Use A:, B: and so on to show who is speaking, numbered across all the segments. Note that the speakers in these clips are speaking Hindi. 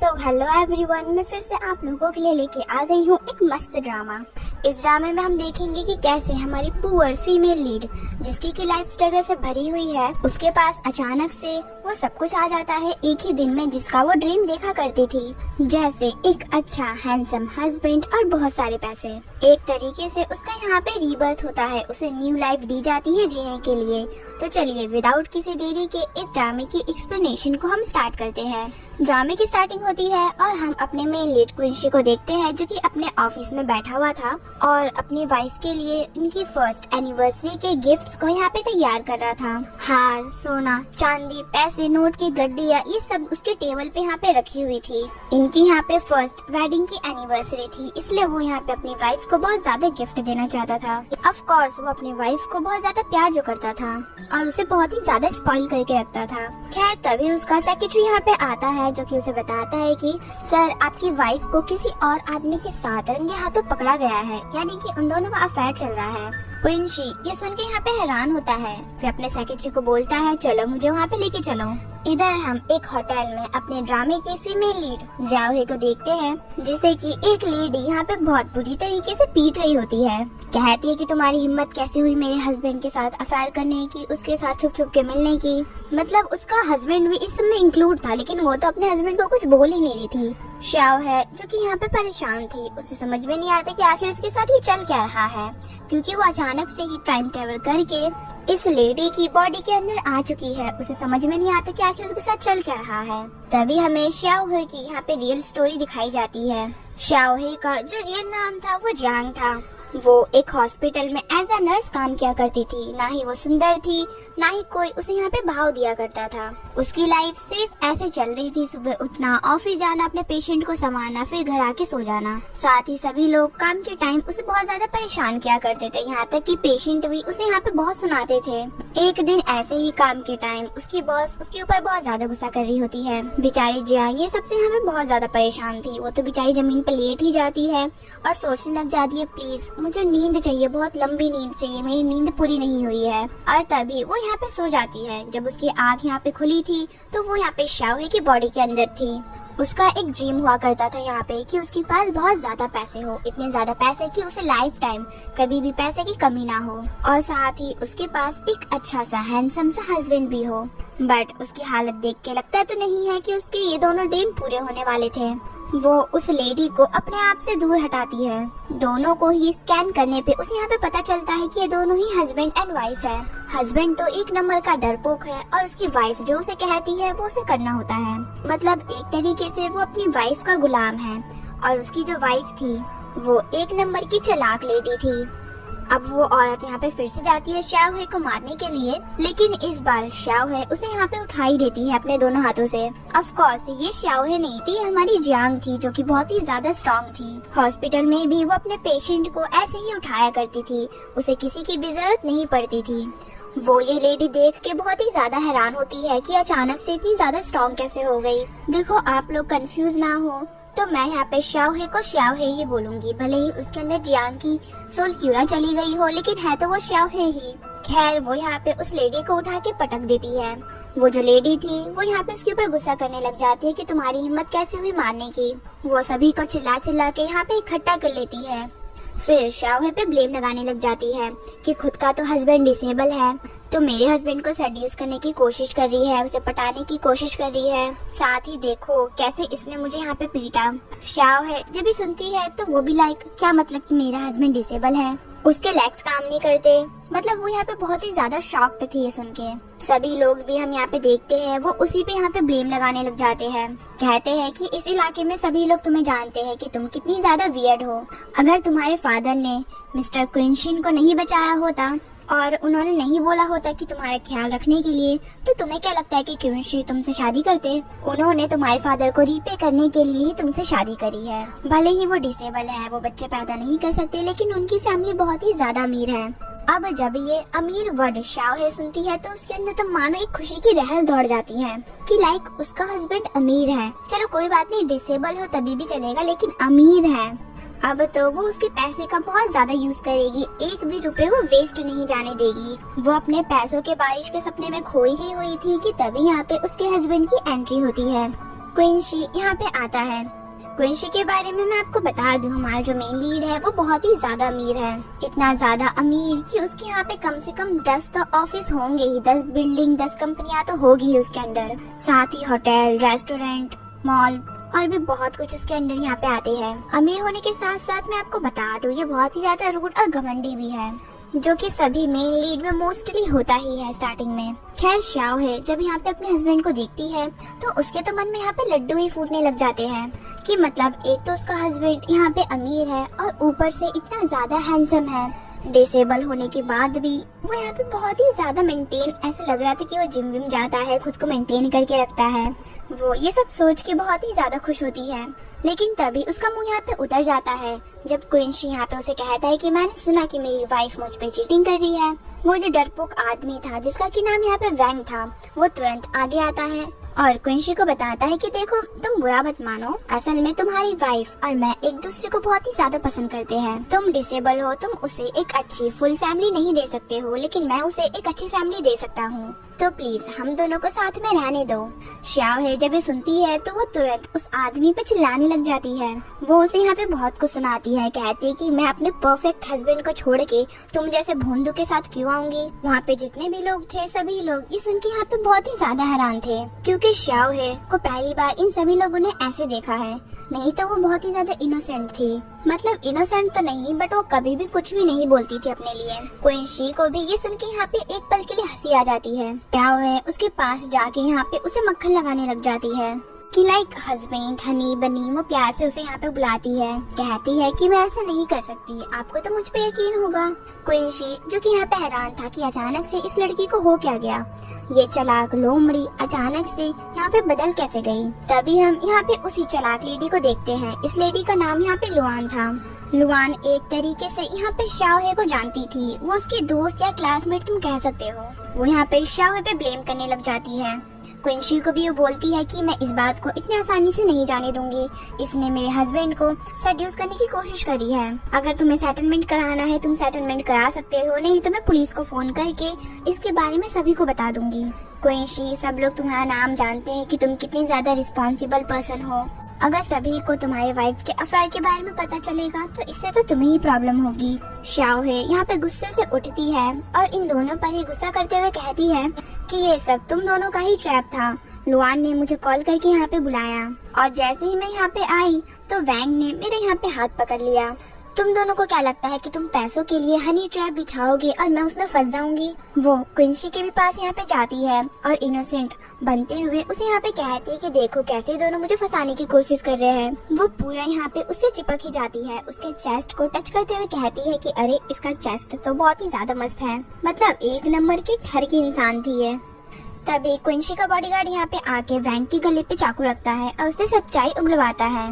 A: हेलो एवरीवन, मैं फिर से आप लोगों के लिए लेके आ गई हूँ एक मस्त ड्रामा। इस ड्रामे में हम देखेंगे कि कैसे हमारी पुअर फीमेल लीड, जिसकी की लाइफ स्ट्रगल से भरी हुई है, उसके पास अचानक से वो सब कुछ आ जाता है एक ही दिन में जिसका वो ड्रीम देखा करती थी, जैसे एक अच्छा हैंडसम हस्बैंड और बहुत सारे पैसे। एक तरीके से उसका यहाँ पे रीबर्थ होता है, उसे न्यू लाइफ दी जाती है जीने के लिए। तो चलिए विदाउट किसी देरी के इस ड्रामे की एक्सप्लेनेशन को हम स्टार्ट करते हैं। ड्रामे की स्टार्टिंग होती है और हम अपने मेन लीड क्विंसी को देखते हैं, जो कि अपने ऑफिस में बैठा हुआ था और अपनी वाइफ के लिए इनकी फर्स्ट एनिवर्सरी के गिफ्ट्स को यहाँ पे तैयार कर रहा था। हार, सोना, चांदी, पैसे, नोट की गड्डियाँ, ये सब उसके टेबल पे यहाँ पे रखी हुई थी। इनकी यहाँ पे फर्स्ट वेडिंग की एनिवर्सरी थी, इसलिए वो यहाँ पे अपनी वाइफ को बहुत ज्यादा गिफ्ट देना चाहता था। ऑफ कोर्स वो अपनी वाइफ को बहुत ज्यादा प्यार जो करता था और उसे बहुत ही ज्यादा स्पॉइल करके रखता था। खैर तभी उसका सेक्रेटरी यहाँ पे आता है, जो कि उसे बताता है कि सर, आपकी वाइफ को किसी और आदमी के साथ रंगे हाथों पकड़ा गया है, यानी कि उन दोनों का अफेयर चल रहा है। क्विंसी ये सुन के यहाँ पे हैरान होता है, फिर अपने सेक्रेटरी को बोलता है चलो मुझे वहाँ पे लेके चलो। इधर हम एक होटल में अपने ड्रामे की फीमेल लीड जियाओ को देखते हैं, जिसे कि एक लेडी यहाँ पे बहुत बुरी तरीके से पीट रही होती है। कहती है कि तुम्हारी हिम्मत कैसे हुई मेरे हस्बैंड के साथ अफेयर करने की, उसके साथ छुप छुप के मिलने की। मतलब उसका हस्बैंड भी इस सब में इंक्लूड था, लेकिन वो तो अपने हस्बैंड को कुछ बोल ही नहीं रही थी। शाओ है जो कि यहाँ पे परेशान थी, उसे समझ में नहीं आता कि आखिर उसके साथ ये चल क्या रहा है, क्योंकि वो अचानक से ही टाइम ट्रेवल करके इस लेडी की बॉडी के अंदर आ चुकी है। उसे समझ में नहीं आता कि आखिर उसके साथ चल क्या रहा है। तभी हमें शाओ हे की यहाँ पे रियल स्टोरी दिखाई जाती है। शाओ हे का जो रियल नाम था वो जियांग था। वो एक हॉस्पिटल में एज अ नर्स काम किया करती थी। ना ही वो सुंदर थी, ना ही कोई उसे यहाँ पे भाव दिया करता था। उसकी लाइफ सिर्फ ऐसे चल रही थी, सुबह उठना, ऑफिस जाना, अपने पेशेंट को संभालना, फिर घर आके सो जाना। साथ ही सभी लोग काम के टाइम उसे बहुत ज्यादा परेशान किया करते थे, यहाँ तक कि पेशेंट भी उसे यहाँ पे बहुत सुनाते थे। एक दिन ऐसे ही काम के टाइम उसकी बॉस उसके ऊपर बहुत ज्यादा गुस्सा कर रही होती है। बेचारी जियांग ये सबसे यहाँ पे बहुत ज्यादा परेशान थी। वो तो बेचारी जमीन पर लेट ही जाती है और सोचने लग जाती है प्लीज मुझे नींद चाहिए, बहुत लंबी नींद चाहिए, मेरी नींद पूरी नहीं हुई है। और तभी वो यहाँ पे सो जाती है। जब उसकी आँख यहाँ पे खुली थी तो वो यहाँ पे शाओ हे की बॉडी के अंदर थी। उसका एक ड्रीम हुआ करता था यहाँ पे कि उसके पास बहुत ज्यादा पैसे हो, इतने ज्यादा पैसे कि उसे लाइफ टाइम कभी भी पैसे की कमी ना हो, और साथ ही उसके पास एक अच्छा सा हैंडसम सा हस्बैंड भी हो। बट उसकी हालत देख के लगता तो नहीं है कि उसके ये दोनों ड्रीम पूरे होने वाले थे। वो उस लेडी को अपने आप से दूर हटाती है। दोनों को ही स्कैन करने पे उसे यहाँ पे पता चलता है कि ये दोनों ही हस्बैंड एंड वाइफ है। हस्बैंड तो एक नंबर का डरपोक है और उसकी वाइफ जो उसे कहती है वो उसे करना होता है। मतलब एक तरीके से वो अपनी वाइफ का गुलाम है। और उसकी जो वाइफ थी वो एक नंबर की चालाक लेडी थी। अब वो औरत यहाँ पे फिर से जाती है शाओ हे को मारने के लिए, लेकिन इस बार शाओ हे उसे यहाँ पे उठा ही देती है अपने दोनों हाथों से। ऑफ कोर्स ये शाओ हे नहीं थी, हमारी जियांग थी, जो कि बहुत ही ज्यादा स्ट्रॉन्ग थी। हॉस्पिटल में भी वो अपने पेशेंट को ऐसे ही उठाया करती थी, उसे किसी की भी जरूरत नहीं पड़ती थी। वो ये लेडी देख के बहुत ही ज्यादा हैरान होती है कि अचानक से इतनी ज्यादा स्ट्रॉन्ग कैसे हो गई। देखो आप लोग कंफ्यूज ना हो तो मैं यहाँ पे शाओ हे को शाओ हे ही बोलूंगी, भले ही उसके अंदर जियांग की सोल क्यों ना चली गई हो, लेकिन है तो वो शाओ हे ही। खैर वो यहाँ पे उस लेडी को उठा के पटक देती है। वो जो लेडी थी वो यहाँ पे उसके ऊपर गुस्सा करने लग जाती है कि तुम्हारी हिम्मत कैसे हुई मारने की। वो सभी को चिल्ला चिल्ला के यहाँ पे इकट्ठा कर लेती है। फिर शाओ हे पे ब्लेम लगाने लग जाती है कि खुद का तो हस्बैंड डिसेबल है, तो मेरे हस्बैंड को सेड्यूस करने की कोशिश कर रही है, उसे पटाने की कोशिश कर रही है। साथ ही देखो कैसे इसने मुझे यहाँ पे पीटा। शाओ हे जब भी सुनती है तो वो भी लाइक क्या मतलब कि मेरा हस्बैंड डिसेबल है, उसके लेग्स काम नहीं करते। मतलब वो यहाँ पे बहुत ही ज्यादा शॉक्ड थी ये सुन के। सभी लोग भी हम यहाँ पे देखते हैं वो उसी पे यहाँ पे ब्लेम लगाने लग जाते हैं। कहते हैं कि इस इलाके में सभी लोग तुम्हें जानते हैं कि तुम कितनी ज्यादा वियर्ड हो। अगर तुम्हारे फादर ने मिस्टर क्विंसी को नहीं बचाया होता और उन्होंने नहीं बोला होता कि तुम्हारा ख्याल रखने के लिए, तो तुम्हें क्या लगता है कि क्विंसी तुमसे शादी करते? उन्होंने तुम्हारे फादर को रीपे करने के लिए ही तुमसे शादी करी है। भले ही वो डिसेबल है, वो बच्चे पैदा नहीं कर सकते, लेकिन उनकी फैमिली बहुत ही ज्यादा अमीर है। अब जब ये अमीर वर्ड शाओ हे सुनती है तो उसके अंदर तो मानो एक खुशी की लहर दौड़ जाती है कि लाइक उसका हस्बैंड अमीर है। चलो कोई बात नहीं, डिसेबल हो तभी भी चलेगा, लेकिन अमीर है। अब तो वो उसके पैसे का बहुत ज्यादा यूज करेगी, एक भी रुपए वो वेस्ट नहीं जाने देगी। वो अपने पैसों के बारिश के सपने में खोई ही हुई थी कि तभी यहाँ पे उसके हस्बैंड की एंट्री होती है। क्विंसी यहाँ पे आता है। क्विंसी के बारे में मैं आपको बता दूं, हमारा जो मेन लीड है वो बहुत ही ज्यादा अमीर है। इतना ज्यादा अमीर कि उसके यहाँ पे कम से कम 10 तो ऑफिस होंगे ही, 10 बिल्डिंग, 10 कंपनियां तो होगी ही उसके अंदर। साथ ही होटल, रेस्टोरेंट, मॉल और भी बहुत कुछ उसके अंदर यहाँ पे आते हैं। अमीर होने के साथ साथ मैं आपको बता दूं, ये बहुत ही ज्यादा रूड और घमंडी भी है, जो कि सभी मेन लीड में मोस्टली होता ही है स्टार्टिंग में। खैर शाओ है जब यहाँ पे अपने हस्बैंड को देखती है तो उसके तो मन में यहाँ पे लड्डू ही फूटने लग जाते हैं कि मतलब एक तो उसका हस्बैंड यहाँ पे अमीर है और ऊपर से इतना ज्यादा हैंडसम है। डिसेबल होने के बाद भी वो यहाँ पे बहुत ही ज्यादा मेंटेन, ऐसे लग रहा था कि वो जिम विम जाता है, खुद को मेंटेन करके रखता है। वो ये सब सोच के बहुत ही ज्यादा खुश होती है। लेकिन तभी उसका मुंह यहाँ पे उतर जाता है जब क्विंसी यहाँ पे उसे कहता है कि मैंने सुना कि मेरी वाइफ मुझ पे चीटिंग कर रही है। वो जो डरपोक आदमी था जिसका की नाम यहाँ पे वैंग था, वो तुरंत आगे आता है और क्विंसी को बताता है कि देखो तुम बुरा मत मानो, असल में तुम्हारी वाइफ और मैं एक दूसरे को बहुत ही ज्यादा पसंद करते हैं। तुम डिसेबल हो, तुम उसे एक अच्छी फुल फैमिली नहीं दे सकते हो, लेकिन मैं उसे एक अच्छी फैमिली दे सकता हूँ, तो प्लीज हम दोनों को साथ में रहने दो। शाओ है जब ये सुनती है तो वो तुरंत उस आदमी पे चिल्लाने लग जाती है। वो उसे यहाँ पे बहुत कुछ सुनाती है, कहती है कि मैं अपने परफेक्ट हस्बैंड को छोड़ के तुम जैसे भोंदू के साथ क्यों आऊंगी। वहाँ पे जितने भी लोग थे सभी लोग ये सुन के यहाँ पे बहुत ही ज्यादा हैरान थे, क्योंकि शाओ है को पहली बार इन सभी लोगों ने ऐसे देखा है। नहीं तो वो बहुत ही ज्यादा इनोसेंट थी, मतलब इनोसेंट तो नहीं बट वो कभी भी कुछ भी नहीं बोलती थी अपने लिए। क्विंसी को भी ये सुन के यहाँ पे एक पल के लिए हंसी आ जाती है। क्या है उसके पास जाके यहाँ पे उसे मक्खन लगाने लग जाती है कि लाइक हस्बैंड, हनी बनी। वो प्यार से उसे यहाँ पे बुलाती है, कहती है कि मैं ऐसा नहीं कर सकती, आपको तो मुझ पे यकीन होगा। क्विंसी जो कि यहाँ पे हैरान था कि अचानक से इस लड़की को हो क्या गया, ये चालाक लोमड़ी अचानक से यहाँ पे बदल कैसे गई। तभी हम यहाँ पे उसी चालाक लेडी को देखते हैं। इस लेडी का नाम यहाँ पे लुआन था। लुआन एक तरीके से यहाँ पे शाओहे को जानती थी, वो उसकी दोस्त या क्लासमेट तुम कह सकते हो। वो यहाँ पे शाओहे पे ब्लेम करने लग जाती है। क्विंसी को भी वो बोलती है कि मैं इस बात को इतनी आसानी से नहीं जाने दूंगी, इसने मेरे हस्बैंड को सेड्यूस करने की कोशिश करी है। अगर तुम्हें सेटलमेंट कराना है तुम सेटलमेंट करा सकते हो, नहीं तो मैं पुलिस को फोन करके इसके बारे में सभी को बता दूंगी। क्विंसी सब लोग तुम्हारा नाम जानते हैं कि तुम कितनी ज्यादा रिस्पॉन्सिबल पर्सन हो। अगर सभी को तुम्हारे वाइफ के अफेयर के बारे में पता चलेगा तो इससे तो तुम्हें ही प्रॉब्लम होगी। शाओ है यहाँ पे गुस्से से उठती है और इन दोनों पर ही गुस्सा करते हुए कहती है कि ये सब तुम दोनों का ही ट्रैप था। लुआन ने मुझे कॉल करके यहाँ पे बुलाया और जैसे ही मैं यहाँ पे आई तो वैंग ने मेरे यहाँ पे हाथ पकड़ लिया। तुम दोनों को क्या लगता है कि तुम पैसों के लिए हनी ट्रैप बिछाओगे और मैं उसमें फंस जाऊंगी। वो क्विंसी के भी पास यहाँ पे जाती है और इनोसेंट बनते हुए उसे यहाँ पे कहती है कि देखो कैसे दोनों मुझे फंसाने की कोशिश कर रहे हैं। वो पूरा यहाँ पे उससे चिपक ही जाती है, उसके चेस्ट को टच करते हुए कहती है कि अरे इसका चेस्ट तो बहुत ही ज्यादा मस्त है, मतलब एक नंबर की ठर की इंसान थी ये। तभी क्विंसी का बॉडीगार्ड यहाँ पे आके वैंग के गले पे चाकू रखता है और उसे सच्चाई उगलवाता है।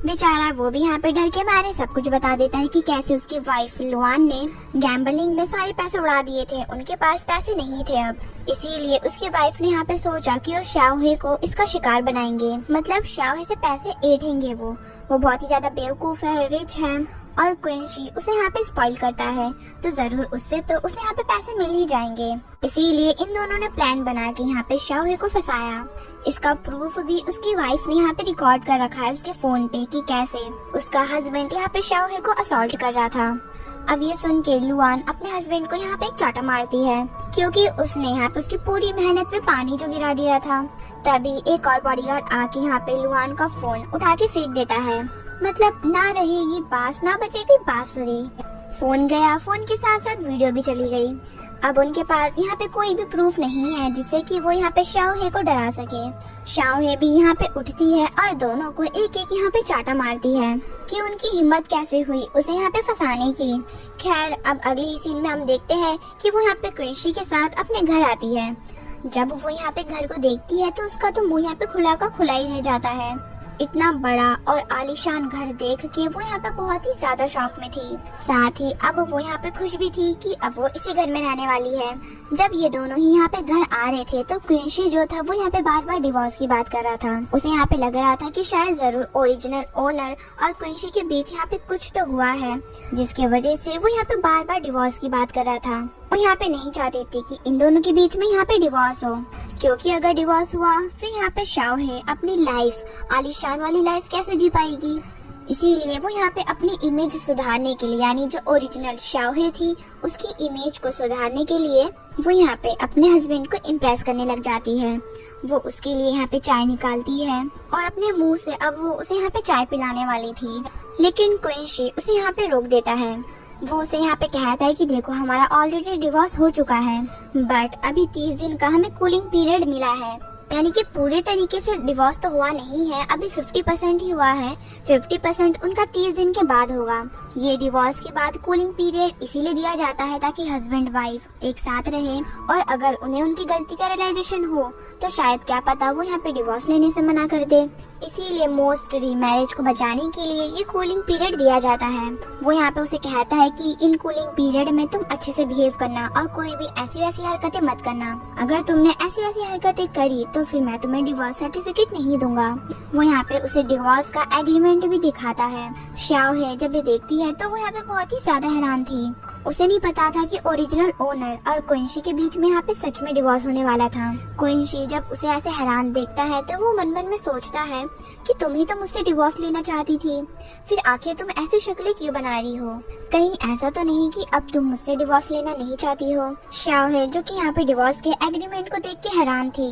A: बेचारा वो भी यहाँ पे डर के मारे सब कुछ बता देता है कि कैसे उसकी वाइफ लुआन ने गैम्बलिंग में सारे पैसे उड़ा दिए थे, उनके पास पैसे नहीं थे अब, इसीलिए उसकी वाइफ ने यहाँ पे सोचा कि वो शाओहे को इसका शिकार बनाएंगे, मतलब शाओहे से पैसे ऐंठेंगे। वो बहुत ही ज्यादा बेवकूफ है, रिच है और क्विंसी उसे यहाँ पे स्पॉइल करता है तो जरूर उससे तो उसे यहाँ पे पैसे मिल ही जाएंगे। इसीलिए इन दोनों ने प्लान बना के यहाँ पे शाओहे को फंसाया। इसका प्रूफ भी उसकी वाइफ ने यहाँ पे रिकॉर्ड कर रखा है उसके फोन पे कि कैसे उसका हस्बैंड यहाँ पे शाओहे को असॉल्ट कर रहा था। अब ये सुन के लुआन अपने हस्बैंड को यहाँ पे एक चाटा मारती है क्योंकि उसने यहाँ पे उसकी पूरी मेहनत पे पानी जो गिरा दिया था। तभी एक और बॉडीगार्ड आके यहाँ पे लुआन का फोन उठा के फेंक देता है, मतलब ना रहेगी बांस ना बचेगी बांसुरी। फोन गया, फोन के साथ साथ वीडियो भी चली गई। अब उनके पास यहाँ पे कोई भी प्रूफ नहीं है जिससे कि वो यहाँ पे शाओहे को डरा सके। शाओहे भी यहाँ पे उठती है और दोनों को एक एक यहाँ पे चाटा मारती है कि उनकी हिम्मत कैसे हुई उसे यहाँ पे फंसाने की। खैर अब अगली सीन में हम देखते हैं कि वो यहाँ पे क्विंसी के साथ अपने घर आती है। जब वो यहाँ पे घर को देखती है तो उसका तो मुँह यहाँ पे खुला का खुला ही रह जाता है। इतना बड़ा और आलीशान घर देख के वो यहाँ पे बहुत ही ज्यादा शौक में थी। साथ ही अब वो यहाँ पे खुश भी थी कि अब वो इसी घर में रहने वाली है। जब ये दोनों ही यहाँ पे घर आ रहे थे तो क्विंसी जो था वो यहाँ पे बार बार डिवोर्स की बात कर रहा था। उसे यहाँ पे लग रहा था कि शायद जरूर ओरिजिनल ओनर और क्विंसी के बीच यहाँ पे कुछ तो हुआ है जिसकी वजह से वो यहाँ पे बार बार डिवोर्स की बात कर रहा था। वो यहाँ पे नहीं चाहती थी कि इन दोनों के बीच में यहाँ पे डिवोर्स हो, क्योंकि अगर डिवोर्स हुआ फिर यहाँ पे शाओ है अपनी लाइफ, आलीशान वाली लाइफ कैसे जी पाएगी। इसीलिए वो यहाँ पे अपनी इमेज सुधारने के लिए, यानी जो ओरिजिनल शाओहे थी उसकी इमेज को सुधारने के लिए वो यहाँ पे अपने हस्बैंड को इम्प्रेस करने लग जाती है। वो उसके लिए यहाँ पे चाय निकालती है और अपने मुंह से अब वो उसे यहाँ पे चाय पिलाने वाली थी, लेकिन क्विंसी उसे यहाँ पे रोक देता है। वो उसे यहाँ पे कहता है कि देखो हमारा ऑलरेडी डिवोर्स हो चुका है, बट अभी 30 दिन का हमें कूलिंग पीरियड मिला है, यानी कि पूरे तरीके से डिवोर्स तो हुआ नहीं है, अभी 50% ही हुआ है। 50% उनका 30 दिन के बाद होगा। ये डिवोर्स के बाद कूलिंग पीरियड इसीलिए दिया जाता है ताकि हस्बैंड वाइफ एक साथ रहे, और अगर उन्हें उनकी गलती का रियलाइजेशन हो तो शायद क्या पता वो यहाँ पे डिवोर्स लेने से मना कर दे। इसीलिए मोस्ट रीमैरिज को बचाने के लिए ये कूलिंग पीरियड दिया जाता है। वो यहाँ पे उसे कहता है कि इन कूलिंग पीरियड में तुम अच्छे से बिहेव करना और कोई भी ऐसी वैसी हरकतें मत करना। अगर तुमने ऐसी वैसी हरकतें करी तो फिर मैं तुम्हें डिवोर्स सर्टिफिकेट नहीं दूंगा। वो यहाँ पे उसे डिवोर्स का एग्रीमेंट भी दिखाता है। शाओ है जब ये देखती है तो वो यहाँ पे बहुत ही ज्यादा हैरान थी। उसे नहीं पता था कि ओरिजिनल ओनर और क्विंसी के बीच में यहाँ पे सच में डिवोर्स होने वाला था। क्विंसी जब उसे ऐसे हैरान देखता है तो वो मन मन में सोचता है कि तुम ही तो मुझसे डिवोर्स लेना चाहती थी, फिर आखिर तुम ऐसी शक्लें क्यों बना रही हो? कहीं ऐसा तो नहीं कि अब तुम मुझसे डिवोर्स लेना नहीं चाहती हो? शाओ है जो कि यहाँ पे डिवोर्स के एग्रीमेंट को देख के हैरान थी।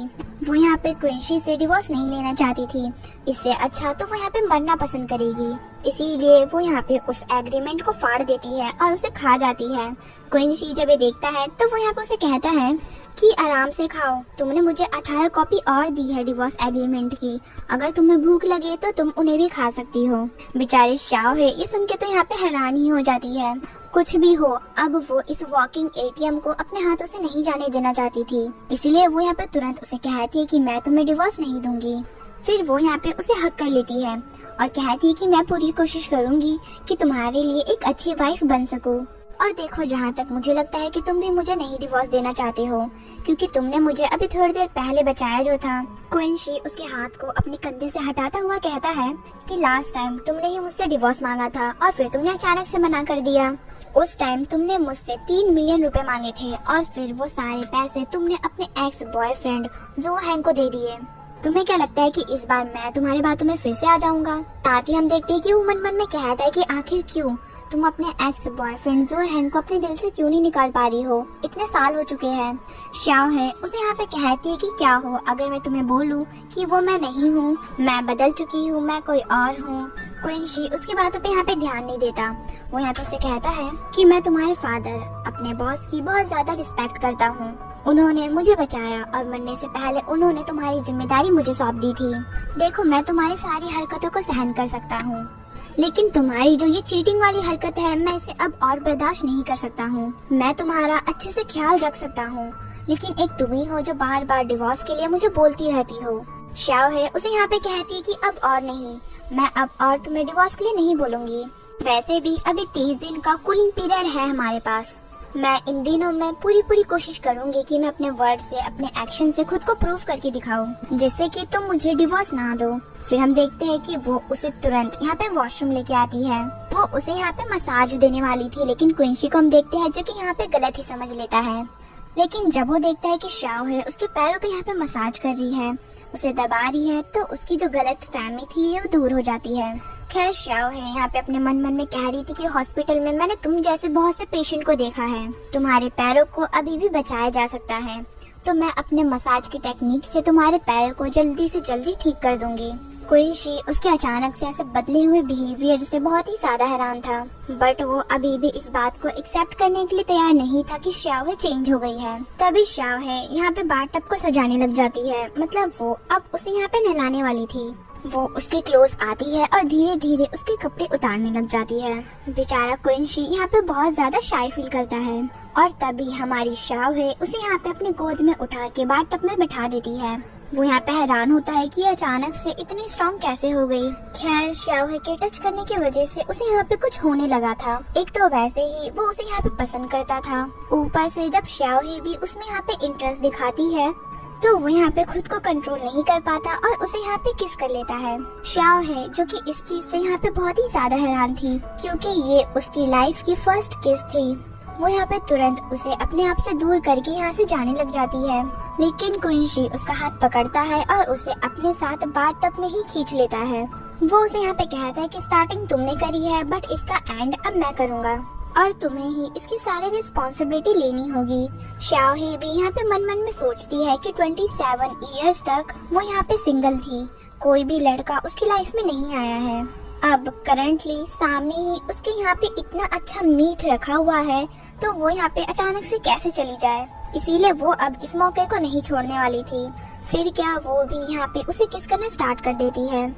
A: वो यहाँ पे क्विंसी से डिवोर्स नहीं लेना चाहती थी, इससे अच्छा तो वो यहाँ पे मरना पसंद करेगी। इसीलिए वो यहाँ पे उस एग्रीमेंट को फाड़ देती है और उसे खा जाती है। क्विंसी जब ये देखता है तो वो यहाँ पे उसे कहता है कि आराम से खाओ, तुमने मुझे 18 कॉपी और दी है डिवोर्स एग्रीमेंट की, अगर तुम्हें भूख लगे तो तुम उन्हें भी खा सकती हो। बेचारी शाओ है ये सुन के तो यहाँ पे हैरान ही हो जाती है। कुछ भी हो, अब वो इस वॉकिंग एटीएम को अपने हाथों से नहीं जाने देना चाहती थी, इसलिए वो यहाँ पे तुरंत उसे कहती है कि मैं तुम्हें डिवोर्स नहीं दूंगी। फिर वो यहाँ पे उसे हक कर लेती है और कहती है कि मैं पूरी कोशिश करूंगी कि तुम्हारे लिए एक अच्छी वाइफ बन सकूं। और देखो, जहाँ तक मुझे लगता है कि तुम भी मुझे नहीं डिवोर्स देना चाहते हो, क्योंकि तुमने मुझे अभी थोड़ी देर पहले बचाया जो था। क्विंसी उसके हाथ को अपने कंधे से हटाता हुआ कहता है कि लास्ट टाइम तुमने ही मुझसे डिवोर्स मांगा था और फिर तुमने अचानक से मना कर दिया। उस टाइम तुमने मुझसे 3 मिलियन रुपए मांगे थे और फिर वो सारे पैसे तुमने अपने एक्स बॉयफ्रेंड जो हैंग को दे दिए। तुम्हें क्या लगता है कि इस बार मैं तुम्हारी बातों में फिर से आ जाऊंगा? साथ ही हम देखते हैं कि वो मन मन में कहता है कि आखिर क्यों तुम अपने एक्स बॉयफ्रेंड जो हैंग को अपने दिल से क्यों नहीं निकाल पा रही हो? इतने साल हो चुके हैं। शाओ है उसे यहाँ पे कहती है कि क्या हो अगर मैं तुम्हें बोलूं कि वो मैं नहीं हूँ, मैं बदल चुकी हूँ, मैं कोई और हूँ। क्विंसी उसकी बातों पे यहाँ पे ध्यान नहीं देता। वो यहाँ पे उसे कहता है कि मैं तुम्हारे फादर, अपने बॉस की बहुत ज्यादा रिस्पेक्ट करता हूँ। उन्होंने मुझे बचाया और मरने से पहले उन्होंने तुम्हारी जिम्मेदारी मुझे सौंप दी थी। देखो, मैं तुम्हारी सारी हरकतों को सहन कर सकता हूँ, लेकिन तुम्हारी जो ये चीटिंग वाली हरकत है मैं इसे अब और बर्दाश्त नहीं कर सकता हूँ। मैं तुम्हारा अच्छे से ख्याल रख सकता हूँ, लेकिन एक तुम ही हो जो बार बार डिवोर्स के लिए मुझे बोलती रहती हो। शाओ है उसे यहाँ पे कहती है कि अब और नहीं, मैं अब और तुम्हें डिवोर्स के लिए नहीं बोलूंगी। वैसे भी अभी 30 दिन का कूलिंग पीरियड है हमारे पास। मैं इन दिनों में पूरी कोशिश करूंगी कि मैं अपने वर्ड से, अपने एक्शन से खुद को प्रूव करके दिखाऊं, जिससे कि तुम मुझे डिवोर्स ना दो। फिर हम देखते हैं कि वो उसे तुरंत यहाँ पे वॉशरूम लेके आती है। वो उसे यहाँ पे मसाज देने वाली थी, लेकिन क्विंसी को हम देखते हैं जो कि यहाँ पे गलत ही समझ लेता है। लेकिन जब वो देखता है कि शाओ है उसके पैरों पे यहाँ पे मसाज कर रही है, उसे दबा रही है, तो उसकी जो गलत फहमी थी वो दूर हो जाती है। खैर, शाओ है यहाँ पे अपने मन में कह रही थी कि हॉस्पिटल में मैंने तुम जैसे बहुत से पेशेंट को देखा है, तुम्हारे पैरों को अभी भी बचाया जा सकता है, तो मैं अपने मसाज की टेक्निक से तुम्हारे पैर को जल्दी से जल्दी ठीक कर दूंगी। क्विंसी उसके अचानक से ऐसे बदले हुए बिहेवियर से बहुत ही ज्यादा हैरान था, बट वो अभी भी इस बात को एक्सेप्ट करने के लिए तैयार नहीं था कि शाओ है चेंज हो गई है। तभी शाओ है यहाँ पे बाथटब को सजाने लग जाती है, मतलब वो अब उसे यहाँ पे नहलाने वाली थी। वो उसके क्लोज आती है और धीरे धीरे उसके कपड़े उतारने लग जाती है। बेचारा क्विंसी यहाँ पे बहुत ज्यादा शाय फील करता है, और तभी हमारी शाओ है उसे यहाँ पे अपने गोद में उठा के बाथटब में बिठा देती है। वो यहाँ पे हैरान होता है कि अचानक से इतनी स्ट्रॉन्ग कैसे हो गई। खैर, शाओ है के टच करने की वजह से उसे यहाँ पे कुछ होने लगा था। एक तो वैसे ही वो उसे यहाँ पे पसंद करता था, ऊपर से जब शाओ है भी उसमें यहाँ पे इंटरेस्ट दिखाती है तो वो यहाँ पे खुद को कंट्रोल नहीं कर पाता और उसे यहाँ पे किस कर लेता है। शाओ है जो कि इस चीज से यहाँ पे बहुत ही ज्यादा हैरान थी, क्योंकि ये उसकी लाइफ की फर्स्ट किस थी। वो यहाँ पे तुरंत उसे अपने आप से दूर करके यहाँ से जाने लग जाती है। लेकिन कुंशी उसका हाथ पकड़ता है और उसे अपने साथ बाथटब में ही खींच लेता है। वो उसे यहाँ पे कहता है कि स्टार्टिंग तुमने करी है बट इसका एंड अब मैं करूँगा और तुम्हें ही इसकी सारी रिस्पॉन्सिबिलिटी लेनी होगी। शाओहे भी यहाँ पे मन मन में सोचती है कि 27 इयर्स तक वो यहाँ पे सिंगल थी, कोई भी लड़का उसकी लाइफ में नहीं आया है। अब करंटली सामने ही उसके यहाँ पे इतना अच्छा मीट रखा हुआ है तो वो यहाँ पे अचानक से कैसे चली जाए, इसीलिए वो अब इस मौके को नहीं छोड़ने वाली थी। फिर क्या वो भी यहाँ पे उसे किस करना स्टार्ट कर देती है।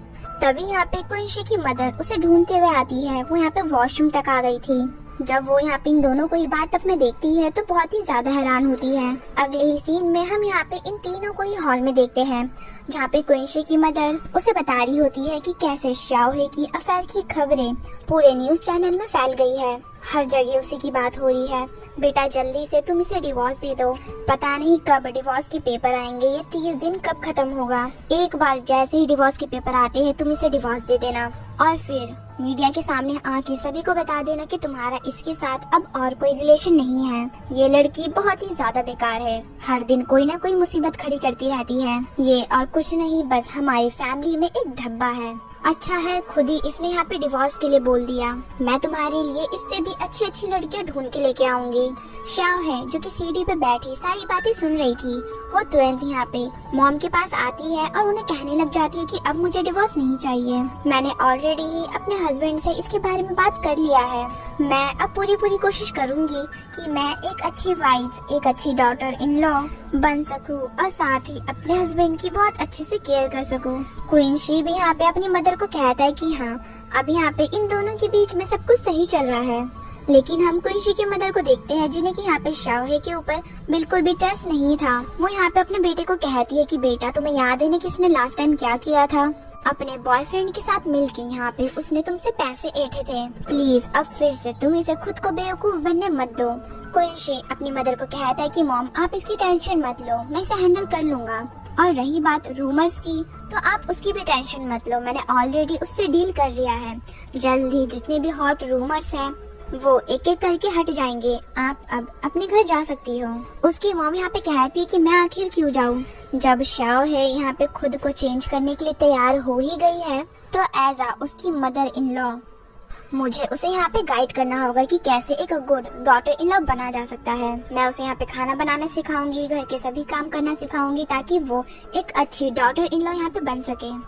A: तभी यहाँ पे कुंशी की मदर उसे ढूंढते हुए आती है। वो यहाँ पे वॉशरूम तक आ गई थी। जब वो यहाँ पे इन दोनों को ही बाथटब में देखती है तो बहुत ही ज्यादा हैरान होती है। अगले ही सीन में हम यहाँ पे इन तीनों को ही हॉल में देखते हैं, जहाँ पे कुंशी की मदर उसे बता रही होती है कि कैसे शाओहे की अफेयर की खबरें पूरे न्यूज चैनल में फैल गई है। हर जगह उसी की बात हो रही है, बेटा जल्दी से तुम इसे डिवोर्स दे दो, पता नहीं कब डिवोर्स के पेपर आएंगे, ये 30 दिन कब खत्म होगा, एक बार जैसे ही डिवोर्स के पेपर आते हैं तुम इसे डिवोर्स दे देना और फिर मीडिया के सामने आके सभी को बता देना कि तुम्हारा इसके साथ अब और कोई रिलेशन नहीं है। ये लड़की बहुत ही ज्यादा बेकार है, हर दिन कोई ना कोई मुसीबत खड़ी करती रहती है, ये और कुछ नहीं बस हमारी फैमिली में एक धब्बा है। अच्छा है खुद ही इसने यहाँ पे डिवोर्स के लिए बोल दिया, मैं तुम्हारे लिए इससे भी अच्छी अच्छी लड़कियाँ ढूंढ के लेके आऊंगी। शाओहे जो कि सीढ़ी पे बैठी सारी बातें सुन रही थी, वो तुरंत यहाँ पे मॉम के पास आती है और उन्हें कहने लग जाती है कि अब मुझे डिवोर्स नहीं चाहिए, मैंने ऑलरेडी ही अपने हस्बैंड से इसके बारे में बात कर लिया है, मैं अब पूरी कोशिश करूंगी कि मैं एक अच्छी वाइफ, एक अच्छी डॉटर इन लॉ बन सकूं और साथ ही अपने हस्बैंड की बहुत अच्छे से केयर कर सकूं। कुंशी भी यहाँ पे अपनी मदर को कहता है कि हाँ अब यहाँ पे इन दोनों के बीच में सब कुछ सही चल रहा है। लेकिन हम कुंशी की मदर को देखते हैं जिन्हें कि यहाँ पे शाओहे के ऊपर बिल्कुल भी ट्रस्ट नहीं था। वो यहाँ पे अपने बेटे को कहती है कि बेटा तुम्हें याद है ना किसने लास्ट टाइम क्या किया था, अपने बॉयफ्रेंड के साथ मिलके यहाँ पे उसने तुमसे पैसे ऐंठे थे, प्लीज अब फिर से तुम इसे खुद को बेवकूफ बनने मत दो। कुंशी अपनी मदर को कहता है कि मॉम आप इसकी टेंशन मत लो, मैं इसे हैंडल कर लूंगा, और रही बात रूमर्स की तो आप उसकी भी टेंशन मत लो, मैंने ऑलरेडी उससे डील कर लिया है, जल्द ही जितने भी हॉट रूमर्स हैं वो एक एक करके हट जाएंगे, आप अब अपने घर जा सकती हो। उसकी मॉम यहाँ पे कहती है कि मैं आखिर क्यों जाऊँ, जब शाओहे यहाँ पे खुद को चेंज करने के लिए तैयार हो ही गई है तो एज आ उसकी मदर इन लॉ मुझे उसे यहाँ पे गाइड करना होगा कि कैसे एक गुड डॉटर इन लॉ बना जा सकता है। मैं उसे यहाँ पे खाना बनाना सिखाऊंगी, घर के सभी काम करना सिखाऊंगी ताकि वो एक अच्छी डॉटर इन लॉ यहाँ पे बन सके।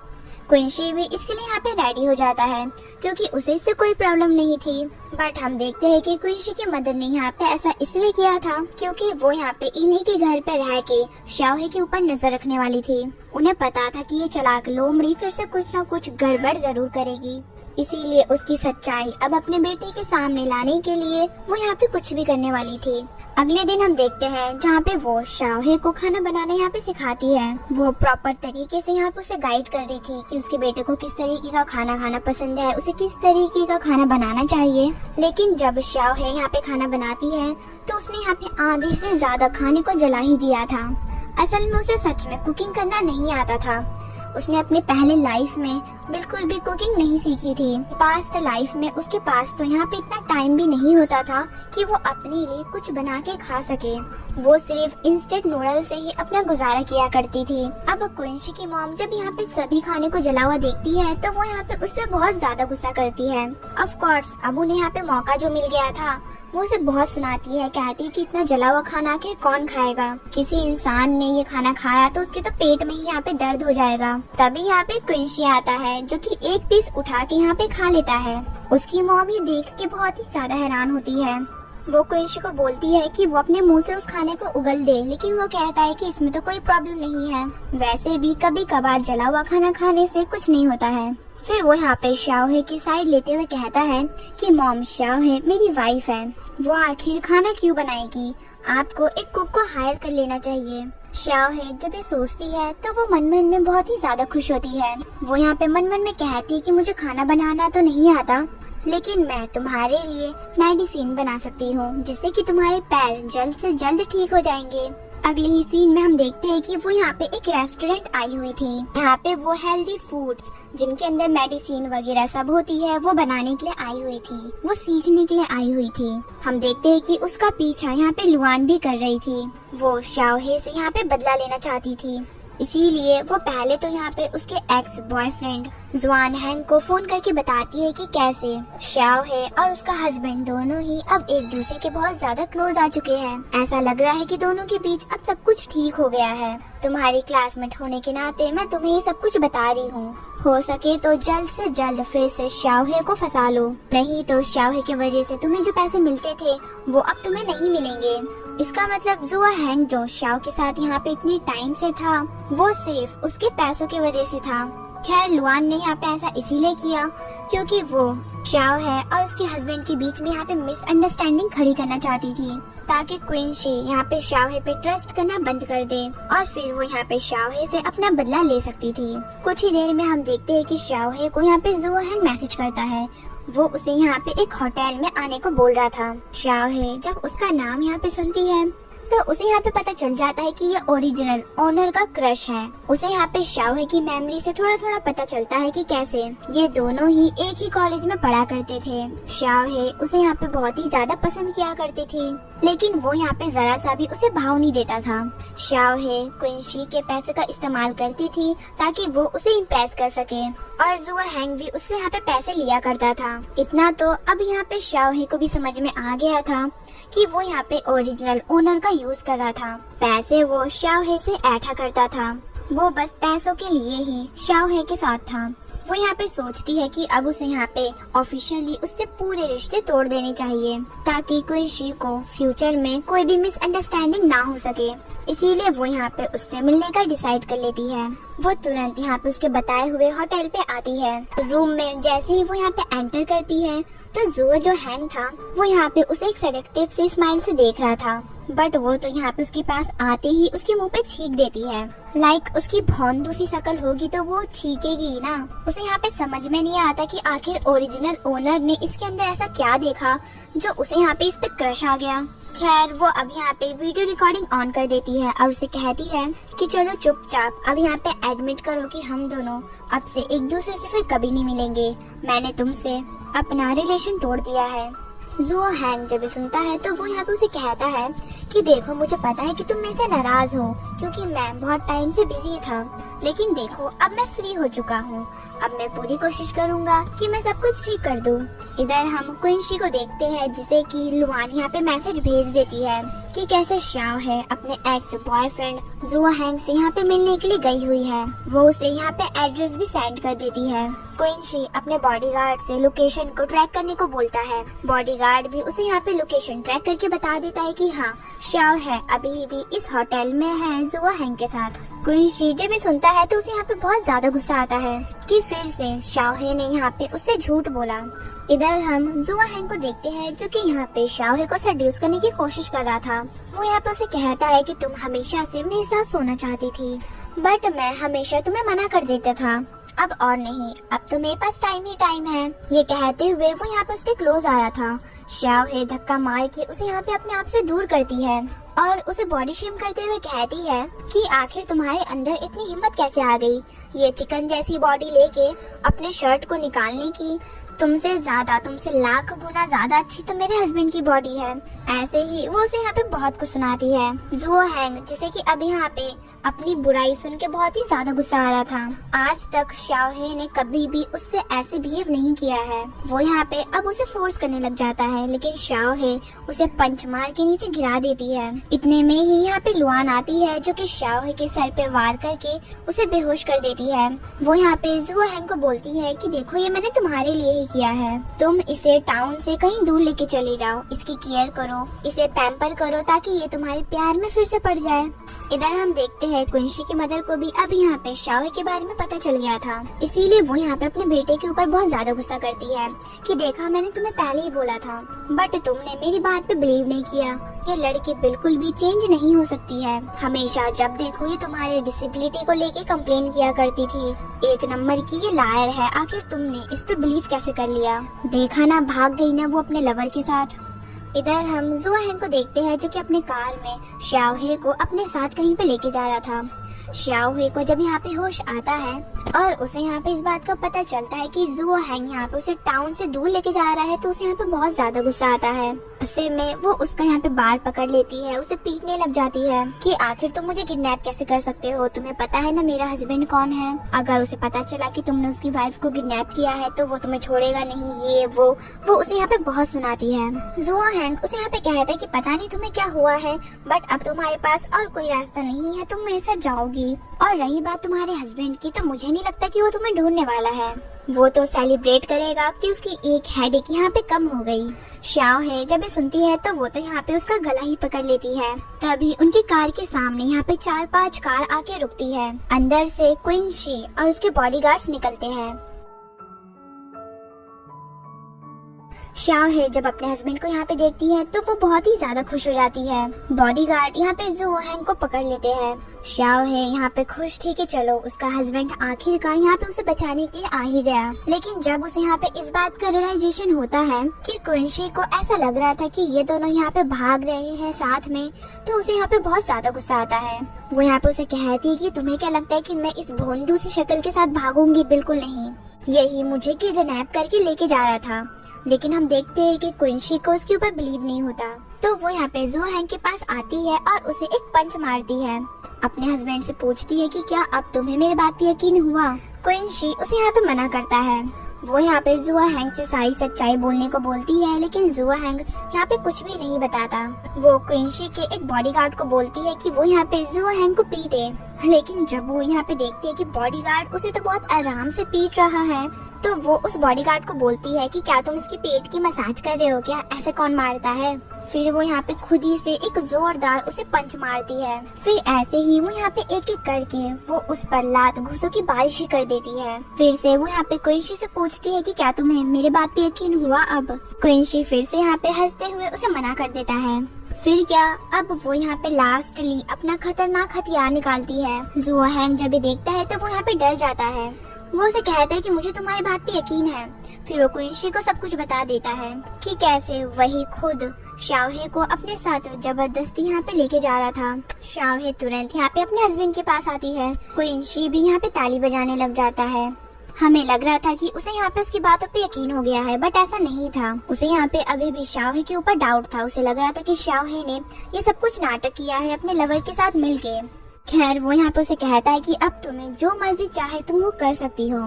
A: कुंशी भी इसके लिए यहाँ पे रेडी हो जाता है क्योंकि उसे इससे कोई प्रॉब्लम नहीं थी। बट हम देखते हैं कि कुंशी की मदर ने यहाँ पे ऐसा इसलिए किया था क्योंकि वो यहाँ पे इन्हीं के घर पे रह के शाओहे के ऊपर नजर रखने वाली थी। उन्हें पता था कि ये चालाक लोमड़ी फिर से कुछ न कुछ गड़बड़ जरूर करेगी, इसीलिए उसकी सच्चाई अब अपने बेटे के सामने लाने के लिए वो यहाँ पे कुछ भी करने वाली थी। अगले दिन हम देखते हैं जहाँ पे वो शाओहे को खाना बनाना यहाँ पे सिखाती है। वो प्रॉपर तरीके से यहाँ पे उसे गाइड कर रही थी कि उसके बेटे को किस तरीके का खाना खाना पसंद है, उसे किस तरीके का खाना बनाना चाहिए। लेकिन जब शाओहे यहाँ पे खाना बनाती है तो उसने यहाँ पे आधे से ज्यादा खाने को जला ही दिया था। असल में उसे सच में कुकिंग करना नहीं आता था, उसने अपने पहले लाइफ में बिल्कुल भी कुकिंग नहीं सीखी थी। पास्ट लाइफ में उसके पास तो यहाँ पे इतना टाइम भी नहीं होता था कि वो अपने लिए कुछ बना के खा सके, वो सिर्फ इंस्टेंट नूडल से ही अपना गुजारा किया करती थी। अब कुंशी की मॉम जब यहाँ पे सभी खाने को जला हुआ देखती है तो वो यहाँ पे उस पर बहुत ज्यादा गुस्सा करती है। ऑफ कोर्स अब उन्हें यहाँ पे मौका जो मिल गया था वो उसे बहुत सुनाती है, कहती है कि इतना जला हुआ खाना आखिर कौन खाएगा, किसी इंसान ने ये खाना खाया तो उसके तो पेट में ही यहाँ पे दर्द हो जाएगा। तभी यहाँ पे कुंशी आता है जो कि एक पीस उठा के यहाँ पे खा लेता है। उसकी मॉम ये देख के बहुत ही ज्यादा हैरान होती है। वो कुंशी को बोलती है कि वो अपने मुंह से उस खाने को उगल दे, लेकिन वो कहता है कि इसमें तो कोई प्रॉब्लम नहीं है, वैसे भी कभी कभार जला हुआ खाना खाने से कुछ नहीं होता है। फिर वो यहाँ पे शाओहे की साइड लेते हुए कहता है कि मॉम शाओहे मेरी वाइफ है, वो आखिर खाना क्यों बनाएगी, आपको एक कुक को हायर कर लेना चाहिए। शाओहे जब ये सोचती है तो वो मन में बहुत ही ज्यादा खुश होती है। वो यहाँ पे मन में कहती है कि मुझे खाना बनाना तो नहीं आता, लेकिन मैं तुम्हारे लिए मेडिसिन बना सकती हूँ जिससे कि तुम्हारे पैर जल्द से जल्द ठीक हो जाएंगे। अगले ही सीन में हम देखते हैं कि वो यहाँ पे एक रेस्टोरेंट आई हुई थी। यहाँ पे वो हेल्दी फूड्स जिनके अंदर मेडिसिन वगैरह सब होती है वो बनाने के लिए आई हुई थी, वो सीखने के लिए आई हुई थी। हम देखते हैं कि उसका पीछा यहाँ पे लुआन भी कर रही थी। वो शाओहे से यहाँ पे बदला लेना चाहती थी, इसीलिए वो पहले तो यहाँ पे उसके एक्स बॉयफ्रेंड जुआन हैंग को फोन करके बताती है कि कैसे शाओहे और उसका हस्बैंड दोनों ही अब एक दूसरे के बहुत ज्यादा क्लोज आ चुके हैं। ऐसा लग रहा है कि दोनों के बीच अब सब कुछ ठीक हो गया है। तुम्हारी क्लासमेट होने के नाते मैं तुम्हें ये सब कुछ बता रही हूँ। हो सके तो जल्द से जल्द फिर से शाओहे को फंसा लो, नहीं तो शाओहे की वजह से तुम्हें जो पैसे मिलते थे वो अब तुम्हें नहीं मिलेंगे। इसका मतलब जुआ हैंग जो शाओ के साथ यहाँ पे इतने टाइम से था वो सिर्फ उसके पैसों की वजह से था। खैर लुआन ने यहाँ पे ऐसा इसीलिए किया क्योंकि वो शाओ है और उसके हस्बैंड के बीच में यहाँ पे मिसअंडरस्टैंडिंग खड़ी करना चाहती थी, ताकि क्वीन शी यहाँ पे शाओहे पे ट्रस्ट करना बंद कर दे और फिर वो यहाँ पे शाओहे से अपना बदला ले सकती थी। कुछ ही देर में हम देखते हैं कि शाओहे को यहाँ पे जुआ हैंग मैसेज करता है। वो उसे यहाँ पे एक होटल में आने को बोल रहा था। शाओहे जब उसका नाम यहाँ पे सुनती है तो उसे यहाँ पे पता चल जाता है कि ये ओरिजिनल ओनर का क्रश है। उसे यहाँ पे शाओहे की मेमोरी से थोड़ा थोड़ा पता चलता है कि कैसे ये दोनों ही एक ही कॉलेज में पढ़ा करते थे। शाओहे उसे यहाँ पे बहुत ही ज्यादा पसंद किया करती थी, लेकिन वो यहाँ पे जरा सा भी उसे भाव नहीं देता था। शाओहे क्वीन शी के पैसे का इस्तेमाल करती थी ताकि वो उसे इम्प्रेस कर सके और जुआ हैंग भी उससे यहाँ पे पैसे लिया करता था। इतना तो अब यहाँ पे शाओहे को भी समझ में आ गया था कि वो यहाँ पे ओरिजिनल ओनर का यूज कर रहा था। पैसे वो शाओहे से ऐठा करता था, वो बस पैसों के लिए ही शाओहे के साथ था। वो यहाँ पे सोचती है कि अब उसे यहाँ पे ऑफिशियली उससे पूरे रिश्ते तोड़ देने चाहिए ताकि क्वीन शी को फ्यूचर में कोई भी मिसअंडरस्टैंडिंग ना हो सके। इसीलिए वो यहाँ पे उससे मिलने का डिसाइड कर लेती है। वो तुरंत यहाँ पे उसके बताए हुए होटल पे आती है। रूम में जैसे ही वो यहाँ पे एंटर करती है तो जुआ जो हैंग था वो यहाँ पे उसे एक सेडक्टिव से स्माइल से देख रहा था, बट वो तो यहाँ पे उसके पास आते ही उसके मुंह पे छींक देती है। लाइक उसकी भौंदू सी शक्ल होगी तो वो छींकेगी ही ना। उसे यहाँ पे समझ में नहीं आता कि आखिर ओरिजिनल ओनर ने इसके अंदर ऐसा क्या देखा जो उसे यहाँ पे इस पे क्रश आ गया। खैर वो अब यहाँ पे वीडियो रिकॉर्डिंग ऑन कर देती है और उसे कहती है कि चलो चुपचाप अब यहाँ पे एडमिट करो कि हम दोनों अब से एक दूसरे से फिर कभी नहीं मिलेंगे। मैंने तुमसे अपना रिलेशन तोड़ दिया है। जुआ हैंग जब सुनता है तो वो यहाँ पे उसे कहता है कि देखो मुझे पता है कि तुम मेरे से नाराज हो क्योंकि मैं बहुत टाइम से बिजी था, लेकिन देखो अब मैं फ्री हो चुका हूँ। अब मैं पूरी कोशिश करूँगा कि मैं सब कुछ ठीक कर दूँ। इधर हम क्वीन शी को देखते हैं जिसे कि लुआन यहाँ पे मैसेज भेज देती है कि कैसे शाओ है अपने एक्स बॉयफ्रेंड जुआ हैंग से यहाँ पे मिलने के लिए गई हुई है। वो उसे यहाँ पे एड्रेस भी सेंड कर देती है। क्वीन शी अपने बॉडीगार्ड से लोकेशन को ट्रैक करने को बोलता है। बॉडीगार्ड भी उसे यहाँ पे लोकेशन ट्रैक करके बता देता है कि हाँ शाओ है अभी भी इस होटल में है जुआ हैंग के साथ। क्वीन शी जब ये सुनता है तो उसे यहाँ पे बहुत ज्यादा गुस्सा आता है कि फिर से शाओहे ने यहाँ पे उससे झूठ बोला। इधर हम जुआ हैंग को देखते हैं जो कि यहाँ पे शाओहे को सेड्यूस करने की कोशिश कर रहा था। वो यहाँ पे उसे कहता है कि तुम हमेशा से मेरे साथ सोना चाहती थी, बट मैं हमेशा तुम्हें मना कर देता था। अब और नहीं, अब तो मेरे पास टाइम ही टाइम है। ये कहते हुए वो यहाँ पे उसके क्लोज आ रहा था। शाओहे धक्का मार के उसे यहाँ पे अपने आप से दूर करती है और उसे बॉडी शेम करते हुए कहती है कि आखिर तुम्हारे अंदर इतनी हिम्मत कैसे आ गई ये चिकन जैसी बॉडी लेके अपने शर्ट को निकालने की। तुमसे लाख गुना ज्यादा अच्छी तो मेरे हस्बैंड की बॉडी है। ऐसे ही वो उसे यहाँ पे बहुत कुछ सुनाती है। जुआ हैंग जिसे कि अभी यहाँ पे अपनी बुराई सुन के बहुत ही ज्यादा गुस्सा आ रहा था। आज तक शाओहे ने कभी भी उससे ऐसे बिहेव नहीं किया है। वो यहाँ पे अब उसे फोर्स करने लग जाता है, लेकिन शाओहे उसे पंच मार के नीचे गिरा देती है। इतने में ही यहाँ पे लुआन आती है जो कि शाओहे के सर पे वार करके उसे बेहोश कर देती है। वो यहाँ पे जुआ हैंग को बोलती है कि देखो ये मैंने तुम्हारे लिए ही किया है, तुम इसे टाउन से कहीं दूर लेके चले जाओ, इसकी केयर करो, इसे पैम्पर करो ताकि ये तुम्हारे प्यार में फिर से पड़ जाए। इधर हम देखते हैं क्वीन शी की मदर को भी अब यहाँ पे शाओहे के बारे में पता चल गया था, इसीलिए वो यहाँ पे अपने बेटे के ऊपर बहुत ज्यादा गुस्सा करती है कि देखा मैंने तुम्हें पहले ही बोला था, बट तुमने मेरी बात पे बिलीव नहीं किया। ये लड़की बिल्कुल भी चेंज नहीं हो सकती है, हमेशा जब देखो ये तुम्हारे डिसेबिलिटी को लेके कंप्लेन किया करती थी। एक नंबर की ये लायर है, आखिर तुमने इस पे बिलीव कैसे कर लिया। देखा ना भाग गई ना वो अपने लवर के साथ। इधर हम जुआ हैंग को देखते हैं जो कि अपने कार में शाओहे को अपने साथ कहीं पे लेके जा रहा था। शाओहे को जब यहाँ पे होश आता है और उसे यहाँ पे इस बात का पता चलता है कि जुआ हैंग यहाँ पे उसे टाउन से दूर लेके जा रहा है, तो उसे यहाँ पे बहुत ज्यादा गुस्सा आता है। गुस्से में वो उसका यहाँ पे बाल पकड़ लेती है, उसे पीटने लग जाती है कि आखिर तुम मुझे किडनैप कैसे कर सकते हो, तुम्हें पता है ना मेरा हस्बैंड कौन है, अगर उसे पता चला कि तुमने उसकी वाइफ को किडनैप किया है तो वो तुम्हें छोड़ेगा नहीं, ये वो उसे यहाँ पे बहुत सुनाती है। जुआ हैंग उसे यहाँ पे कहता है कि पता नहीं तुम्हें क्या हुआ है, बट अब तुम्हारे पास और कोई रास्ता नहीं है, तुम मेरे साथ जाओगी। और रही बात तुम्हारे हस्बैंड की, तो मुझे नहीं लगता कि वो तुम्हें ढूंढने वाला है, वो तो सेलिब्रेट करेगा कि उसकी एक हेडेक यहाँ पे कम हो गई। शाओहे जब ये सुनती है तो वो तो यहाँ पे उसका गला ही पकड़ लेती है। तभी उनकी कार के सामने यहाँ पे 4-5 कार आके रुकती है। अंदर से क्वीन शी और उसके बॉडीगार्ड्स निकलते हैं। शाओहे जब अपने हस्बैंड को यहाँ पे देखती है तो वो बहुत ही ज्यादा खुश हो जाती है। बॉडीगार्ड यहाँ पे जुआ हैंग को पकड़ लेते हैं। शाओहे यहाँ पे खुश थी कि चलो उसका हस्बैंड आखिरकार यहाँ पे उसे बचाने के लिए आ ही गया। लेकिन जब उसे यहाँ पे इस बात का रियलाइजेशन होता है कि क्विंशी को ऐसा लग रहा था कि ये दोनों यहाँ पे भाग रहे हैं साथ में, तो उसे यहाँ पे बहुत ज्यादा गुस्सा आता है। वो यहाँ पे उसे कहती है कि तुम्हें क्या लगता है कि मैं इस भोंदू सी शक्ल के साथ भागूंगी, बिल्कुल नहीं, यही मुझे किडनैप करके लेके जा रहा था। लेकिन हम देखते हैं कि क्विंशी को उसके ऊपर बिलीव नहीं होता, तो वो यहाँ पे जुआ हैंग के पास आती है और उसे एक पंच मारती है। अपने हस्बैंड से पूछती है कि क्या अब तुम्हें मेरी बात पे यकीन हुआ। क्विंशी उसे यहाँ पे मना करता है। वो यहाँ पे जुआ हैंग से सारी सच्चाई बोलने को बोलती है, लेकिन जुआ हैंग यहाँ पे कुछ भी नहीं बताता। वो क्विंशी के एक बॉडीगार्ड को बोलती है कि वो यहाँ पे जुआ हैंग को पीटे, लेकिन जब वो यहाँ पे देखती है कि बॉडीगार्ड उसे तो बहुत आराम से पीट रहा है, तो वो उस बॉडीगार्ड को बोलती है कि क्या तुम इसकी पेट की मसाज कर रहे हो क्या, ऐसे कौन मारता है। फिर वो यहाँ पे खुद ही से एक जोरदार उसे पंच मारती है। फिर ऐसे ही वो यहाँ पे एक एक करके वो उस पर लात घूसों की बारिश ही कर देती है। फिर से वो यहाँ पे क्विंशी से पूछती है कि क्या तुम्हें मेरे बात पे यकीन हुआ। अब क्विंशी फिर से यहाँ पे हंसते हुए उसे मना कर देता है। फिर क्या, अब वो यहाँ पे लास्टली अपना खतरनाक हथियार निकालती है। जुआ हैंग जब ये देखता है तो वो यहाँ पे डर जाता है। वो उसे कहता है कि मुझे तुम्हारी बात पे यकीन है। फिर वो क्विंशी को सब कुछ बता देता है कि कैसे वही खुद शाओहे को अपने साथ जबरदस्ती यहाँ पे लेके जा रहा था। शाओहे तुरंत यहाँ पे अपने हस्बैंड के पास आती है। क्विंशी भी यहाँ पे ताली बजाने लग जाता है। हमें लग रहा था कि उसे यहाँ पे उसकी बातों पे यकीन हो गया है, बट ऐसा नहीं था। उसे यहाँ पे अभी भी शाओहे के ऊपर डाउट था। उसे लग रहा था कि शाओहे ने ये सब कुछ नाटक किया है अपने लवर के साथ मिलके। खैर वो यहाँ पे उसे कहता है कि अब तुम्हें जो मर्जी चाहे तुम वो कर सकती हो,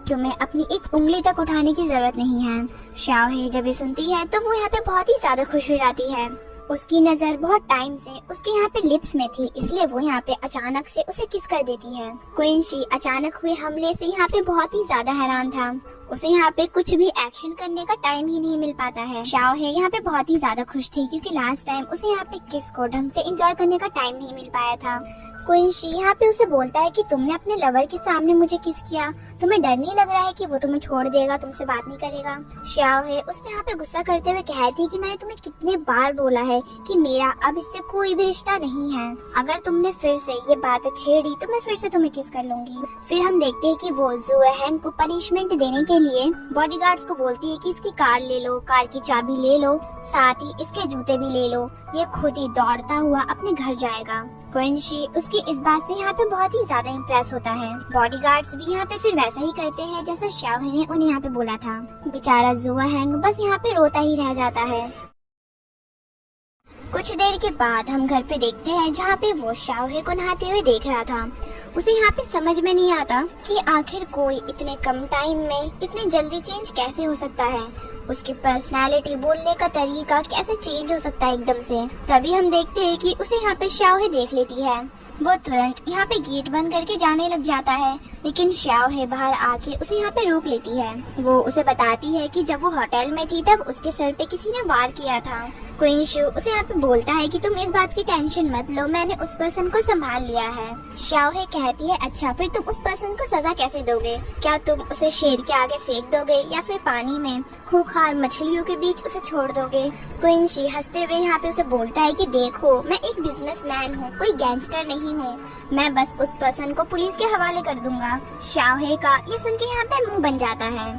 A: तुम्हें अपनी एक उंगली तक उठाने की जरूरत नहीं है। शाओहे जब ये सुनती है तो वो यहाँ पे बहुत ही ज्यादा खुश हो जाती है। उसकी नजर बहुत टाइम से उसके यहाँ पे लिप्स में थी, इसलिए वो यहाँ पे अचानक से उसे किस कर देती है। क्विंशी अचानक हुए हमले से यहाँ पे बहुत ही ज्यादा हैरान था। उसे यहाँ पे कुछ भी एक्शन करने का टाइम ही नहीं मिल पाता है। शाओहे यहाँ पे बहुत ही ज्यादा खुश थी क्योंकि लास्ट टाइम उसे यहाँ पे किस को ढंग से एंजॉय करने का टाइम नहीं मिल पाया था। क्विंशी यहाँ पे उसे बोलता है कि तुमने अपने लवर के सामने मुझे किस किया, तुम्हें डर नहीं लग रहा है कि वो तुम्हें छोड़ देगा, तुमसे बात नहीं करेगा। शाओहे उसमें यहाँ पे गुस्सा करते हुए कहती है कि मैंने तुम्हें कितने बार बोला है कि मेरा अब इससे कोई भी रिश्ता नहीं है, अगर तुमने फिर से ये बात छेड़ी तो मैं फिर से तुम्हें किस कर लूंगी। फिर हम देखते हैं कि वो जुआ हैंग को पनिशमेंट देने के लिए बॉडीगार्ड्स को बोलती है कि इसकी कार ले लो, कार की चाबी ले लो, साथ ही इसके जूते भी ले लो, ये खुद ही दौड़ता हुआ अपने घर जाएगा। क्विंशी उसकी इस बात से यहाँ पे बहुत ही ज्यादा इम्प्रेस होता है। बॉडीगार्ड्स भी यहाँ पे फिर वैसा ही करते हैं जैसा शाओहे ने उन्हें यहाँ पे बोला था। बेचारा जुआ हैंग बस यहाँ पे रोता ही रह जाता है। कुछ देर के बाद हम घर पे देखते हैं जहाँ पे वो शाओहे को नहाते हुए देख रहा था। उसे यहाँ पे समझ में नहीं आता कि आखिर कोई इतने कम टाइम में इतने जल्दी चेंज कैसे हो सकता है, उसकी पर्सनालिटी, बोलने का तरीका कैसे चेंज हो सकता है एकदम से। तभी हम देखते हैं कि उसे यहाँ पे शाओहे देख लेती है। वो तुरंत यहाँ पे गेट बंद करके जाने लग जाता है, लेकिन शाओहे बाहर आके उसे यहाँ पे रोक लेती है। वो उसे बताती है कि जब वो होटल में थी तब उसके सर पे किसी ने वार किया था। क्विंशु उसे यहाँ पे बोलता है कि तुम इस बात की टेंशन मत लो, मैंने उस पर्सन को संभाल लिया है। शाओहे कहती है अच्छा फिर तुम उस पर्सन को सजा कैसे दोगे, क्या तुम उसे शेर के आगे फेंक दोगे या फिर पानी में खूंखार मछलियों के बीच उसे छोड़ दोगे। क्विंशी हंसते हुए यहाँ पे उसे बोलता है कि देखो मैं एक बिजनेसमैन हूँ, कोई गैंगस्टर नहीं हूँ, मैं बस उस पर्सन को पुलिस के हवाले कर दूंगा। शाओहे का ये सुन के यहाँ पे मुंह बन जाता है।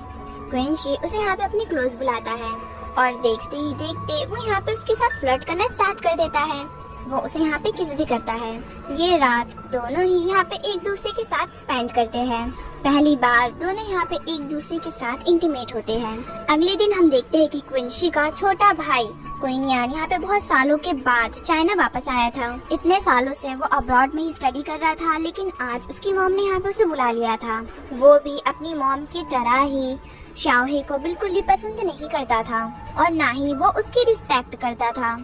A: क्विंशी उसे यहाँ पे अपनी क्लोज बुलाता है। और देखते ही देखते वो यहाँ पे उसके साथ फ्लर्ट करना स्टार्ट कर देता है। वो उसे यहाँ पे किस भी करता है। ये रात दोनों ही यहाँ पे एक दूसरे के साथ स्पेंड करते हैं। पहली बार दोनों यहाँ पे एक दूसरे के साथ इंटीमेट होते हैं। अगले दिन हम देखते हैं कि क्विंसी का छोटा भाई क्विनियान यहाँ पे बहुत सालों के बाद चाइना वापस आया था। इतने सालों से वो अब्रॉड में ही स्टडी कर रहा था, लेकिन आज उसकी मॉम ने यहाँ पे उसे बुला लिया था। वो भी अपनी मॉम की तरह ही शाओहे को बिल्कुल भी पसंद नहीं करता था और ना ही वो उसकी रिस्पेक्ट करता था।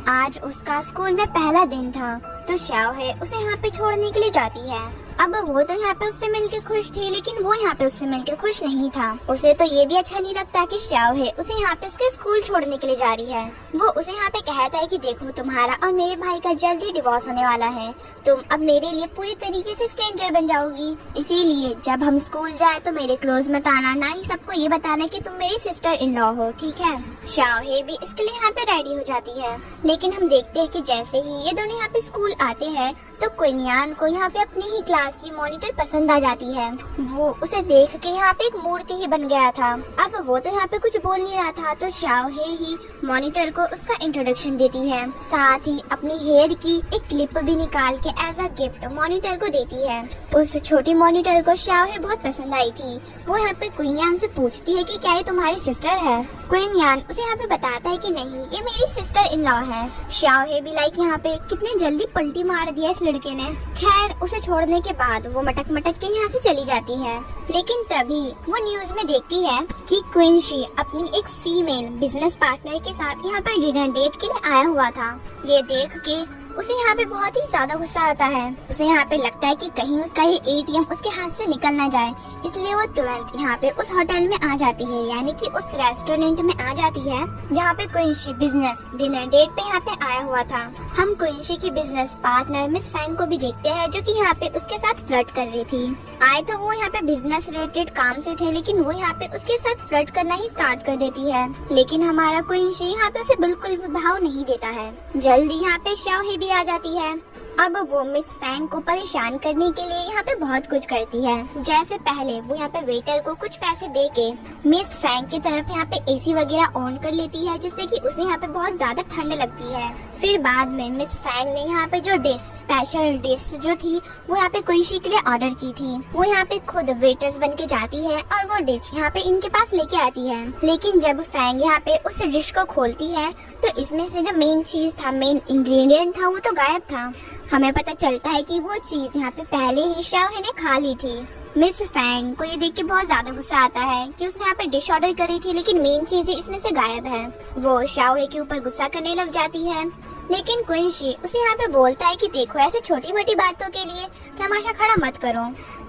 A: आज उसका स्कूल में पहला दिन था तो शाओहे उसे यहाँ पे छोड़ने के लिए जाती है। अब वो तो यहाँ पे उससे मिलके खुश थी, लेकिन वो यहाँ पे उससे मिलके खुश नहीं था। उसे तो ये भी अच्छा नहीं लगता कि शाओहे उसे यहाँ पे उसके स्कूल छोड़ने के लिए जा रही है। वो उसे यहाँ पे कहता है कि देखो, तुम्हारा और मेरे भाई का जल्दी डिवोर्स होने वाला है। तुम अब मेरे लिए पूरी तरीके से स्ट्रेंजर बन जाओगी। इसीलिए जब हम स्कूल जाए तो मेरे क्लोज मत आना, ना ही सबको ये बताना कि तुम मेरी सिस्टर इन लॉ हो, ठीक है। शाओहे भी इसके लिए यहाँ पे रेडी हो जाती है। लेकिन हम देखते हैं कि जैसे ही ये दोनों यहाँ पे स्कूल आते हैं तो क्विनियान को यहाँ पे अपनी ही क्लास की मॉनिटर पसंद आ जाती है। वो उसे देख के यहाँ पे एक मूर्ति ही बन गया था। अब वो तो यहाँ पे कुछ बोल नहीं रहा था तो शाओहे ही मॉनिटर को उसका इंट्रोडक्शन देती है। साथ ही अपनी हेयर की एक क्लिप भी निकाल के एज अ गिफ्ट मॉनिटर को देती है। उस छोटी मॉनिटर को शाओहे बहुत पसंद आई थी। वो यहाँ पे क्विनियान से पूछती है कि क्या ये तुम्हारी सिस्टर है। क्विनियान उसे यहाँ पे बताता है कि नहीं, ये मेरी सिस्टर इन लॉ है। शाओहे भी लाइक यहाँ पे कितने जल्दी पलटी मार दिया इस लड़के ने। खैर उसे छोड़ने के बाद वो मटक मटक के यहाँ से चली जाती है। लेकिन तभी वो न्यूज में देखती है कि क्विंसी अपनी एक फीमेल बिजनेस पार्टनर के साथ यहाँ पर डिनर डेट के लिए आया हुआ था। ये देख के उसे यहाँ पे बहुत ही ज्यादा गुस्सा आता है। उसे यहाँ पे लगता है कि कहीं उसका ये एटीएम उसके हाथ से निकल ना जाए, इसलिए वो तुरंत यहाँ पे उस होटल में आ जाती है, यानी कि उस रेस्टोरेंट में आ जाती है जहाँ पे क्विंसी बिजनेस डिनर डेट पे यहाँ पे आया हुआ था। हम क्विंसी की बिजनेस पार्टनर मिस फैंग को भी देखते हैं जो कि यहाँ पे उसके साथ फ्लर्ट कर रही थी। आए तो वो यहाँ पे बिजनेस रिलेटेड काम से थे, लेकिन वो यहाँ पे उसके साथ फ्लर्ट करना ही स्टार्ट कर देती है। लेकिन हमारा क्विंसी यहाँ पे उसे बिल्कुल भी भाव नहीं देता है। जल्दी यहाँ पे शाओहे भी आ जाती है। अब वो मिस फैंग को परेशान करने के लिए यहाँ पे बहुत कुछ करती है। जैसे पहले वो यहाँ पे वेटर को कुछ पैसे दे के मिस फैंग की तरफ यहाँ पे एसी वगैरह ऑन कर लेती है, जिससे कि उसे यहाँ पे बहुत ज्यादा ठंड लगती है। फिर बाद में मिस फैंग ने यहाँ पे जो स्पेशल डिश जो थी वो यहाँ पे क्विंसी के लिए ऑर्डर की थी, वो यहाँ पे खुद वेटर्स बन के जाती है और वो डिश यहाँ पे इनके पास लेके आती है। लेकिन जब फैंग यहाँ पे उस डिश को खोलती है तो इसमें से जो मेन चीज था, मेन इंग्रेडिएंट था, वो तो गायब था। हमें पता चलता है कि वो चीज यहाँ पे पहले ही शाओहे ने खा ली थी। मिस फैंग को ये देख के बहुत ज्यादा गुस्सा आता है कि उसने यहाँ पे डिश ऑर्डर करी थी, लेकिन मेन चीज इसमें से गायब है। वो शाओहे के ऊपर गुस्सा करने लग जाती है। लेकिन क्विंसी उसे यहाँ पे बोलता है कि देखो, ऐसे छोटी मोटी बातों के लिए तमाशा खड़ा मत करो।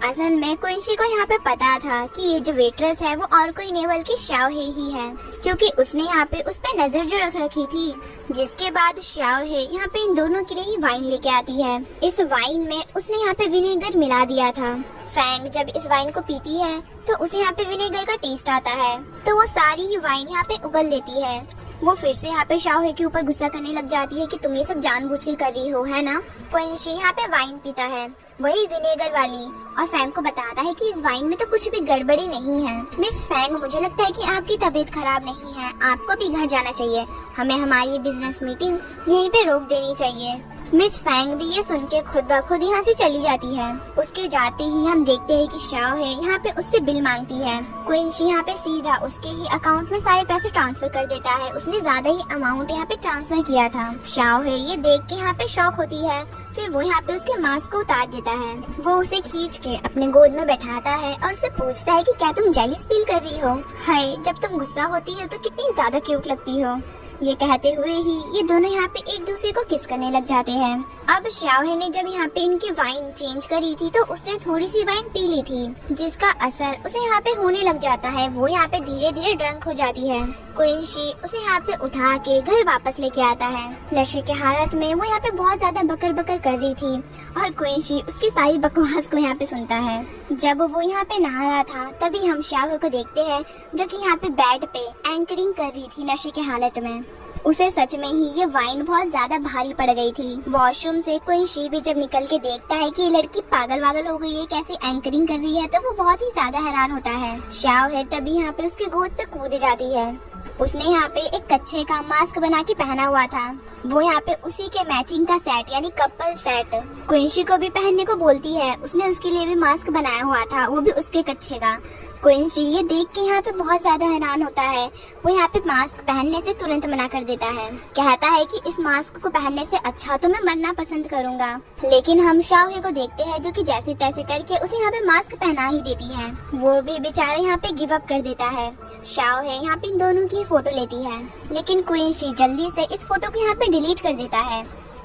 A: असल में क्विंसी को यहाँ पे पता था कि ये जो वेट्रेस है वो और कोई नहीं बल्कि शाओहे ही है, क्योंकि उसने यहाँ पे उस पे नजर जो रख रखी थी। जिसके बाद शाओहे यहाँ पे इन दोनों के लिए ही वाइन लेके आती है। इस वाइन में उसने यहाँ पे विनेगर मिला दिया था। फैंग जब इस वाइन को पीती है तो उसे यहाँ पे विनेगर का टेस्ट आता है, तो वो सारी ही वाइन यहाँ पे उगल लेती है। वो फिर से यहाँ पे शाओहे के ऊपर गुस्सा करने लग जाती है कि तुम ये सब जानबूझ के कर रही हो, है ना। क्विंसी यहाँ पे वाइन पीता है, वही विनेगर वाली, और फैंग को बताता है कि इस वाइन में तो कुछ भी गड़बड़ी नहीं है। मिस फैंग, मुझे लगता है कि आपकी तबीयत खराब नहीं है, आपको भी घर जाना चाहिए। हमें हमारी बिजनेस मीटिंग यहीं पे रोक देनी चाहिए। मिस फैंग भी ये सुन के खुद ब खुद यहाँ से चली जाती है। उसके जाते ही हम देखते हैं कि शाओहे यहाँ पे उससे बिल मांगती है। क्विंसी यहाँ पे सीधा उसके ही अकाउंट में सारे पैसे ट्रांसफर कर देता है। उसने ज्यादा ही अमाउंट यहाँ पे ट्रांसफर किया था। शाओहे ये देख के यहाँ पे शॉक होती है। फिर वो यहाँ पे उसके मास्क को उतार देता है। वो उसे खींच के अपने गोद में बैठाता है और उससे पूछता है कि क्या तुम जेलिस फील कर रही हो? हाय, जब तुम गुस्सा होती हो तो कितनी ज्यादा क्यूट लगती हो। ये कहते हुए ही ये दोनों यहाँ पे एक दूसरे को किस करने लग जाते हैं। अब शाओहे ने जब यहाँ पे इनकी वाइन चेंज करी थी तो उसने थोड़ी सी वाइन पी ली थी, जिसका असर उसे यहाँ पे होने लग जाता है। वो यहाँ पे धीरे धीरे ड्रंक हो जाती है। क्विंसी उसे यहाँ पे उठा के घर वापस लेके आता है। नशे के हालत में वो यहाँ पे बहुत ज्यादा बकर बकर कर रही थी और क्विंसी उसकी सारी बकवास को यहाँ पे सुनता है। जब वो यहाँ पे नहा रहा था तभी हम शाओहे को देखते हैं जो कि यहाँ पे बेड पे एंकरिंग कर रही थी नशे के हालत में। उसे सच में ही ये वाइन बहुत ज्यादा भारी पड़ गई थी। वॉशरूम से क्विंसी भी जब निकल के देखता है कि ये लड़की पागल वागल हो गई है, कैसे एंकरिंग कर रही है, तो वो बहुत ही ज्यादा हैरान होता है। शाओहे तभी यहाँ पे उसकी गोद पे कूद जाती है। उसने यहाँ पे एक कच्छे का मास्क बना के पहना हुआ था। वो यहाँ पे उसी के मैचिंग का सेट यानी कपल सेट क्विंसी को भी पहनने को बोलती है। उसने उसके लिए भी मास्क बनाया हुआ था, वो भी उसके कच्छे का। क्विंसी ये देख के यहाँ पे बहुत ज्यादा हैरान होता है। वो यहाँ पे मास्क पहनने से तुरंत मना कर देता है। कहता है कि इस मास्क को पहनने से अच्छा तो मैं मरना पसंद करूंगा। लेकिन हम शाओहे को देखते हैं जो कि जैसे तैसे करके उसे यहाँ पे मास्क पहना ही देती है। वो भी बेचारा यहाँ पे गिव अप कर देता है। शाओहे यहाँ पे इन दोनों की फोटो लेती है, लेकिन क्विंसी जल्दी से इस फोटो को यहाँ पे डिलीट कर देता है।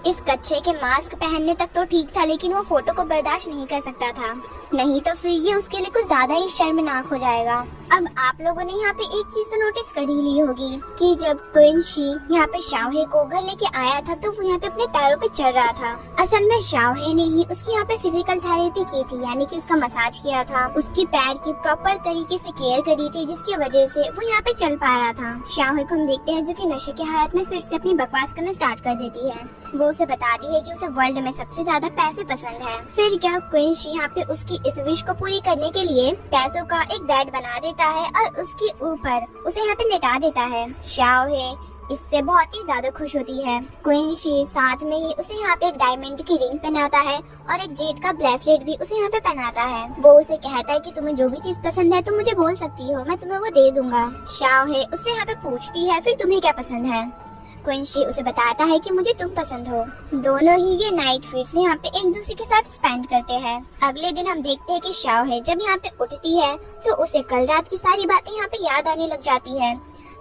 A: इस कच्छे के मास्क पहनने तक तो ठीक था, लेकिन वो फोटो को बर्दाश्त नहीं कर सकता था, नहीं तो फिर ये उसके लिए कुछ ज्यादा ही शर्मनाक हो जाएगा। अब आप लोगों ने यहाँ पे एक चीज तो नोटिस कर ही ली होगी कि जब क्विंसी यहाँ पे शाओहे को घर लेके आया था तो वो यहाँ पे अपने पैरों पे चढ़ रहा था। असल में शाओहे ने ही उसकी यहाँ पे फिजिकल थेरेपी की थी, यानी कि उसका मसाज किया था, उसकी पैर की प्रॉपर तरीके से केयर करी थी, जिसकी वजह से वो यहाँ पे चल पा रहा था। शाओहे को हम देखते हैं जो कि नशे की हालत में फिर से अपनी बकवास करना स्टार्ट कर देती है। वो उसे बताती है कि उसे वर्ल्ड में सबसे ज्यादा पैसे पसंद है। फिर क्या क्विंसी यहाँ पे उसकी इस विश को पूरी करने के लिए पैसों का एक बेड बना देता है और उसके ऊपर उसे यहाँ पे लेटा देता है। शाओहे इससे बहुत ही ज्यादा खुश होती है। क्विंसी साथ में ही उसे यहाँ पे एक डायमंड की रिंग पहनाता है और एक जेड का ब्रेसलेट भी उसे यहाँ पे पहनाता है। वो उसे कहता है कि तुम्हें जो भी चीज पसंद है तुम मुझे बोल सकती हो, मैं तुम्हें वो दे दूंगा। शाओहे उससे यहाँ पे पूछती है फिर तुम्हें क्या पसंद है। क्विंसी उसे बताता है कि मुझे तुम पसंद हो। दोनों ही ये नाइट फिर से यहाँ पे एक दूसरे के साथ स्पेंड करते हैं। अगले दिन हम देखते हैं कि शाओहे जब यहाँ पे उठती है तो उसे कल रात की सारी बातें यहाँ पे याद आने लग जाती है,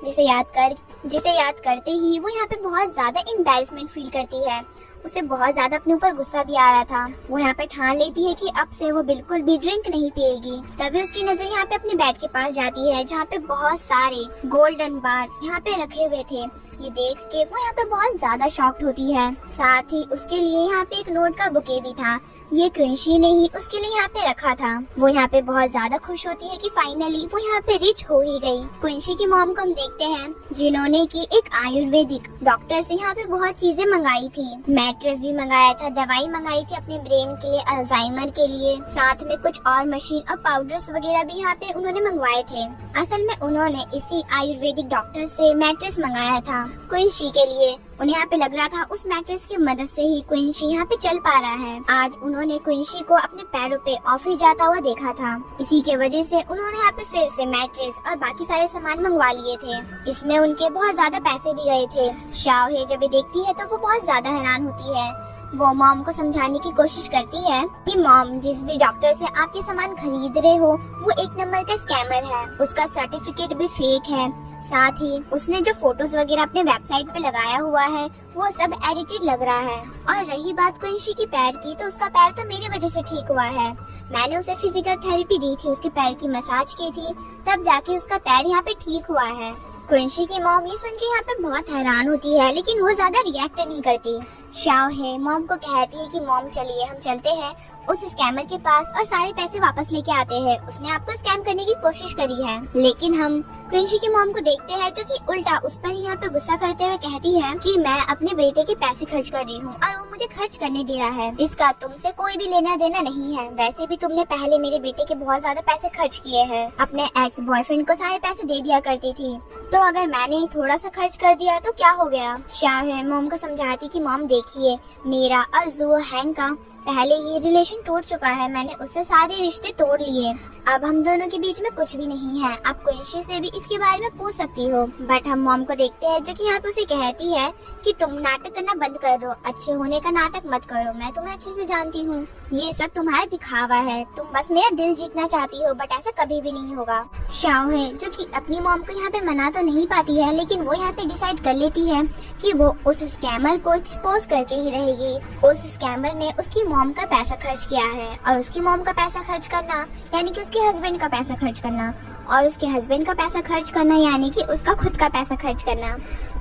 A: जिसे याद करते ही वो यहाँ पे बहुत ज्यादा एम्बैरेसमेंट फील करती है। उसे बहुत ज्यादा अपने ऊपर गुस्सा भी आ रहा था। वो यहाँ पे ठान लेती है कि अब से वो बिल्कुल भी ड्रिंक नहीं पिएगी। तभी उसकी नजर यहाँ पे अपने बेड के पास जाती है जहाँ पे बहुत सारे गोल्डन बार्स यहाँ पे रखे हुए थे। ये देख के वो यहाँ पे बहुत ज्यादा शॉक्ड होती है। साथ ही उसके लिए यहाँ पे एक नोट का बुके भी था, ये क्विंसी ने ही उसके लिए यहाँ पे रखा था। वो यहाँ पे बहुत ज्यादा खुश होती है कि फाइनली वो यहाँ पे रिच हो ही गई। क्विंसी की मॉम को हम देखते हैं जिन्होंने की एक आयुर्वेदिक डॉक्टर से यहाँ पे बहुत चीजें मंगाई थी। मैट्रेस भी मंगाया था, दवाई मंगाई थी अपने ब्रेन के लिए, अल्जाइमर के लिए, साथ में कुछ और मशीन और पाउडर्स वगैरह भी यहाँ पे उन्होंने मंगवाए थे। असल में उन्होंने इसी आयुर्वेदिक डॉक्टर से मैट्रेस मंगाया था क्विंसी के लिए। उन्हें यहाँ पे लग रहा था उस मैट्रेस की मदद से ही क्विंसी यहाँ पे चल पा रहा है। आज उन्होंने क्विंसी को अपने पैरों पे ऑफिस जाता हुआ देखा था, इसी के वजह से उन्होंने यहाँ पे फिर से मैट्रेस और बाकी सारे सामान मंगवा लिए थे। इसमें उनके बहुत ज्यादा पैसे भी गए थे। शाओहे जब ये देखती है तो वो बहुत ज्यादा हैरान होती है। वो मॉम को समझाने की कोशिश करती है कि मॉम, जिस भी डॉक्टर से आप ये सामान खरीद रहे हो वो एक नंबर का स्कैमर है, उसका सर्टिफिकेट भी फेक है। साथ ही उसने जो फोटोज वगैरह अपने वेबसाइट पे लगाया हुआ है वो सब एडिटेड लग रहा है। और रही बात क्विंसी की पैर की, तो उसका पैर तो मेरी वजह से ठीक हुआ है। मैंने उसे फिजिकल थेरेपी दी थी, उसके पैर की मसाज की थी, तब जाके उसका पैर यहाँ पे ठीक हुआ है। क्विंसी की मॉम ये सुन के यहाँ पे बहुत हैरान होती है, लेकिन वो ज्यादा रिएक्ट नहीं करती। शाओहे मॉम को कहती है कि मॉम चलिए हम चलते हैं उस स्कैमर के पास और सारे पैसे वापस लेके आते हैं। उसने आपको स्कैम करने की कोशिश करी है। लेकिन हम क्विंसी की मॉम को देखते हैं जो कि उल्टा उस पर यहाँ पे गुस्सा करते हुए कहती है कि मैं अपने बेटे के पैसे खर्च कर रही हूँ और वो मुझे खर्च करने दे रहा है, इसका तुमसे कोई भी लेना देना नहीं है। वैसे भी तुमने पहले मेरे बेटे के बहुत ज्यादा पैसे खर्च किए हैं, अपने एक्स बॉयफ्रेंड को सारे पैसे दे दिया करती थी, तो अगर मैंने थोड़ा सा खर्च कर दिया तो क्या हो गया। शाओहे मॉम को समझाती कि मॉम देखिए, मेरा और ज़ो हैंग का पहले ही रिलेशन टूट चुका है, मैंने उससे सारे रिश्ते तोड़ लिए, अब हम दोनों के बीच में कुछ भी नहीं है। आप क्विंसी से भी इसके बारे में पूछ सकती हो। बट हम मॉम को देखते हैं जो कि यहाँ पे उसे कहती है कि तुम नाटक करना बंद कर दो, अच्छे होने का नाटक मत करो, मैं तुम्हें अच्छे से जानती हूँ, ये सब तुम्हारा दिखावा है, तुम बस मेरा दिल जीतना चाहती हो, बट ऐसा कभी भी नहीं होगा। शाओहे जो कि अपनी मॉम को यहाँ पे मना तो नहीं पाती है, लेकिन वो यहाँ पे डिसाइड कर लेती है कि वो उस स्कैमर को एक्सपोज करके ही रहेगी। उस स्कैमर ने उसकी मॉम का पैसा खर्च किया है, और उसकी मॉम का पैसा खर्च करना यानी कि उसके हस्बैंड का पैसा खर्च करना, और उसके हस्बैंड का पैसा खर्च करना यानी कि उसका खुद का पैसा खर्च करना।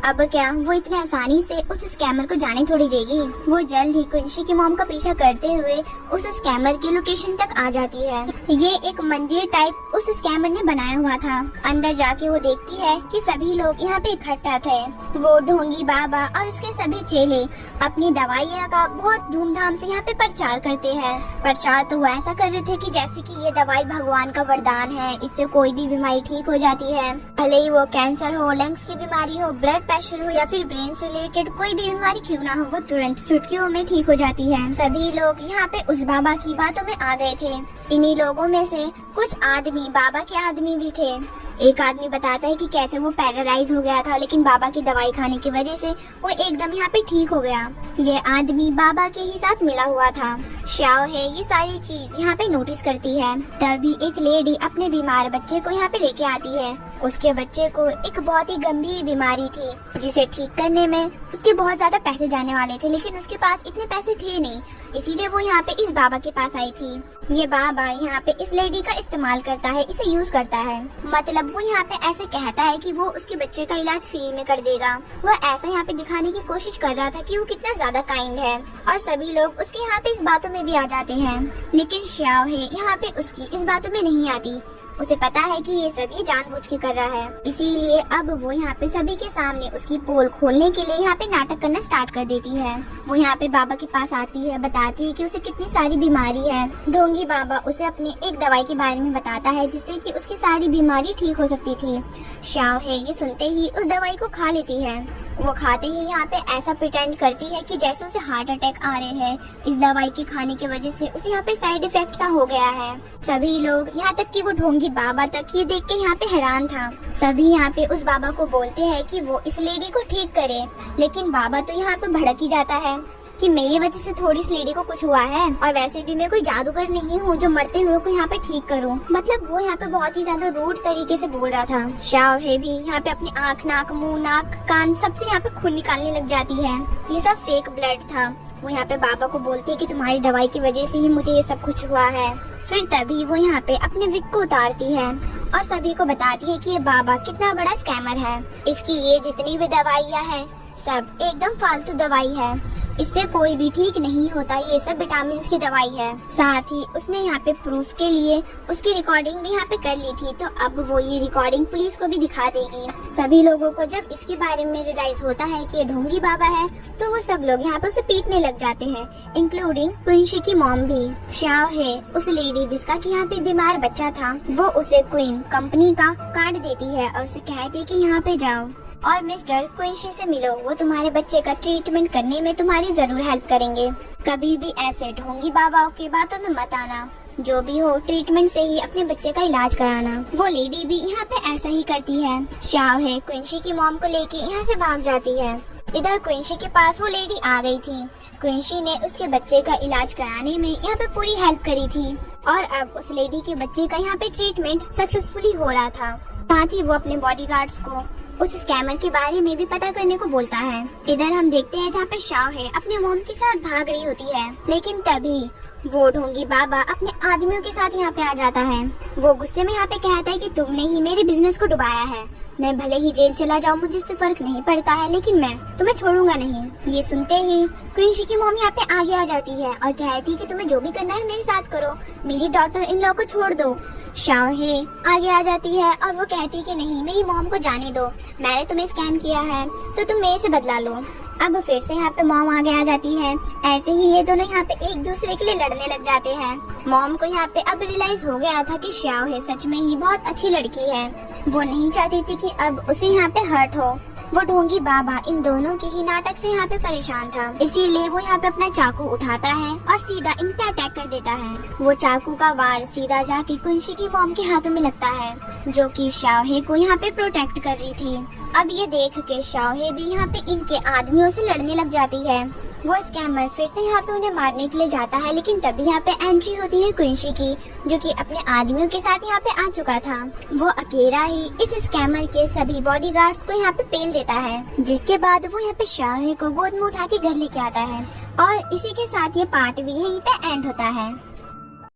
A: अब क्या वो इतने आसानी से उस स्कैमर को जाने थोड़ी देगी। वो जल्द ही कुंशी की मॉम का पीछा करते हुए उस स्कैमर की लोकेशन तक आ जाती है। ये एक मंदिर टाइप उस स्कैमर ने बनाया हुआ था। अंदर जाके वो देखती है कि सभी लोग यहाँ पे इकट्ठा थे। वो ढोंगी बाबा और उसके सभी चेले अपनी दवाइयाँ का बहुत धूमधाम से यहाँ पे प्रचार करते हैं। प्रचार तो वो ऐसा कर रहे थे कि जैसे कि ये दवाई भगवान का वरदान है, इससे कोई भी बीमारी ठीक हो जाती है। भले ही वो कैंसर हो, लंग्स की बीमारी हो, ब्लड प्रेशर हो या फिर ब्रेन से रिलेटेड कोई भी बीमारी क्यों ना हो, वो तुरंत चुटकियों में ठीक हो जाती है। सभी लोग यहाँ पे उस बाबा की बातों में आ गए थे। इन्हीं लोगों में से कुछ आदमी बाबा के आदमी भी थे। एक आदमी बताता है कि कैसे वो पैरालाइज हो गया था, लेकिन बाबा की दवाई खाने की वजह से वो एकदम यहाँ पे ठीक हो गया। ये आदमी बाबा के ही साथ मिला हुआ था। शाओ है ये सारी चीज यहाँ पे नोटिस करती है। तभी एक लेडी अपने बीमार बच्चे को यहाँ पे लेके आती है। उसके बच्चे को एक बहुत ही गंभीर बीमारी थी, जिसे ठीक करने में उसके बहुत ज्यादा पैसे जाने वाले थे, लेकिन उसके पास इतने पैसे थे नहीं, इसीलिए वो यहाँ पे इस बाबा के पास आई थी। ये बाबा यहाँ पे इस लेडी का इस्तेमाल करता है, इसे यूज करता है। मतलब वो यहाँ पे ऐसे कहता है कि वो उसके बच्चे का इलाज फ्री में कर देगा। वो ऐसा यहाँ पे दिखाने की कोशिश कर रहा था कि वो कितना ज्यादा काइंड है, और सभी लोग उसके यहाँ पे इस बातों में भी आ जाते हैं। लेकिन शाओ है यहाँ पे उसकी इस बातों में नहीं आती। उसे पता है कि ये सब ये जानबूझ के कर रहा है, इसीलिए अब वो यहाँ पे सभी के सामने उसकी पोल खोलने के लिए यहाँ पे नाटक करना स्टार्ट कर देती है। वो यहाँ पे बाबा के पास आती है, बताती है कि उसे कितनी सारी बीमारी है। ढोंगी बाबा उसे अपनी एक दवाई के बारे में बताता है जिससे कि उसकी सारी बीमारी ठीक हो सकती थी। शाओ है ये सुनते ही उस दवाई को खा लेती है। वो खाते ही यहाँ पे ऐसा प्रिटेंड करती है कि जैसे उसे हार्ट अटैक आ रहे हैं। इस दवाई के खाने की वजह से उसे यहाँ पे साइड इफेक्ट सा हो गया है। सभी लोग यहाँ तक कि वो ढोंगी बाबा तक ये देख के यहाँ पे हैरान था। सभी यहाँ पे उस बाबा को बोलते हैं कि वो इस लेडी को ठीक करे, लेकिन बाबा तो यहाँ पे भड़क ही जाता है कि मेरी वजह से थोड़ी इस लेडी को कुछ हुआ है, और वैसे भी मैं कोई जादूगर नहीं हूँ जो मरते हुए को यहाँ पे ठीक करूँ। मतलब वो यहाँ पे बहुत ही ज्यादा रूड तरीके से बोल रहा था। शाओ है भी यहाँ पे अपनी आँख, नाक, मुंह, नाक, कान सबसे यहाँ पे खून निकालने लग जाती है। ये सब फेक ब्लड था। वो यहाँ पे बाबा को बोलती है कि तुम्हारी दवाई की वजह से ही मुझे ये सब कुछ हुआ है। फिर तभी वो यहाँ पे अपने विग को उतारती है और सभी को बताती है कि ये बाबा कितना बड़ा स्कैमर है। इसकी ये जितनी भी दवाइयाँ हैं सब एकदम फालतू दवाई है, इससे कोई भी ठीक नहीं होता, ये सब विटामिन की दवाई है। साथ ही उसने यहाँ पे प्रूफ के लिए उसकी रिकॉर्डिंग भी यहाँ पे कर ली थी, तो अब वो ये रिकॉर्डिंग पुलिस को भी दिखा देगी। सभी लोगों को जब इसके बारे में रियलाइज होता है कि ये ढोंगी बाबा है, तो वो सब लोग यहाँ पे उसे पीटने लग जाते हैं, इंक्लूडिंग कुंशी की मॉम भी। शाओ है उस लेडी जिसका कि यहाँ पे बीमार बच्चा था, वो उसे क्वीन कंपनी का कार्ड देती है और उसे कहती है कि यहाँ पे जाओ और मिस्टर कुंशी से मिलो, वो तुम्हारे बच्चे का ट्रीटमेंट करने में तुम्हारी जरूर हेल्प करेंगे। कभी भी ऐसे ढोंगी बाबाओं की बातों में मत आना, जो भी हो ट्रीटमेंट से ही अपने बच्चे का इलाज कराना। वो लेडी भी यहाँ पे ऐसा ही करती है। शाओ है कुंशी की मॉम को लेके यहाँ से भाग जाती है। इधर कुंशी के पास वो लेडी आ गई थी। कुंशी ने उसके बच्चे का इलाज कराने में यहाँ पे पूरी हेल्प करी थी, और अब उस लेडी के बच्चे का यहाँ पे ट्रीटमेंट सक्सेसफुली हो रहा था। साथ ही वो अपने बॉडीगार्ड्स को उस स्कैमर के बारे में भी पता करने को बोलता है। इधर हम देखते हैं जहाँ पे शाओ है अपने मॉम के साथ भाग रही होती है, लेकिन तभी वो ढोंगी बाबा अपने आदमियों के साथ यहाँ पे आ जाता है। वो गुस्से में यहाँ पे कहता है कि तुमने ही मेरे बिजनेस को डुबाया है, मैं भले ही जेल चला जाऊँ मुझे इससे फर्क नहीं पड़ता है, लेकिन मैं तुम्हें छोड़ूंगा नहीं। ये सुनते ही कुंशी की मॉम यहाँ पे आगे आ जाती है और कहती है कि तुम्हें जो भी करना है मेरे साथ करो, मेरी डॉटर इन लॉ को छोड़ दो। शाओ है आगे आ जाती है और वो कहती है कि नहीं, मेरी मॉम को जाने दो, मैंने तुम्हें स्कैम किया है तो तुम मेरे से बदला लो। अब फिर से यहाँ पे मॉम आगे आ जाती है। ऐसे ही ये दोनों यहाँ पे एक दूसरे के लिए लड़ने लग जाते हैं। मॉम को यहाँ पे अब रियलाइज हो गया था कि शाओ है सच में ही बहुत अच्छी लड़की है। वो नहीं चाहती थी कि अब उसे यहाँ पे हर्ट हो। वो ढोंगी बाबा इन दोनों के ही नाटक से यहाँ पे परेशान था, इसीलिए वो यहाँ पे अपना चाकू उठाता है और सीधा इन पे अटैक कर देता है। वो चाकू का वार सीधा जाके कुंशी की मॉम के हाथों में लगता है, जो कि शाओ है को यहाँ पे प्रोटेक्ट कर रही थी। अब ये देख के शाओ है भी यहाँ पे इनके आदमियों से लड़ने लग जाती है। वो स्कैमर फिर से यहाँ पे उन्हें मारने के लिए जाता है, लेकिन तभी यहाँ पे एंट्री होती है कुंशी की, जो कि अपने आदमियों के साथ यहाँ पे आ चुका था। वो अकेला ही इस स्कैमर के सभी बॉडीगार्ड्स को यहाँ पे पेल देता है, जिसके बाद वो यहाँ पे शाओ को गोद में उठा के घर लेके आता है। और इसी के साथ ये पार्ट भी यहीं पे एंड होता है।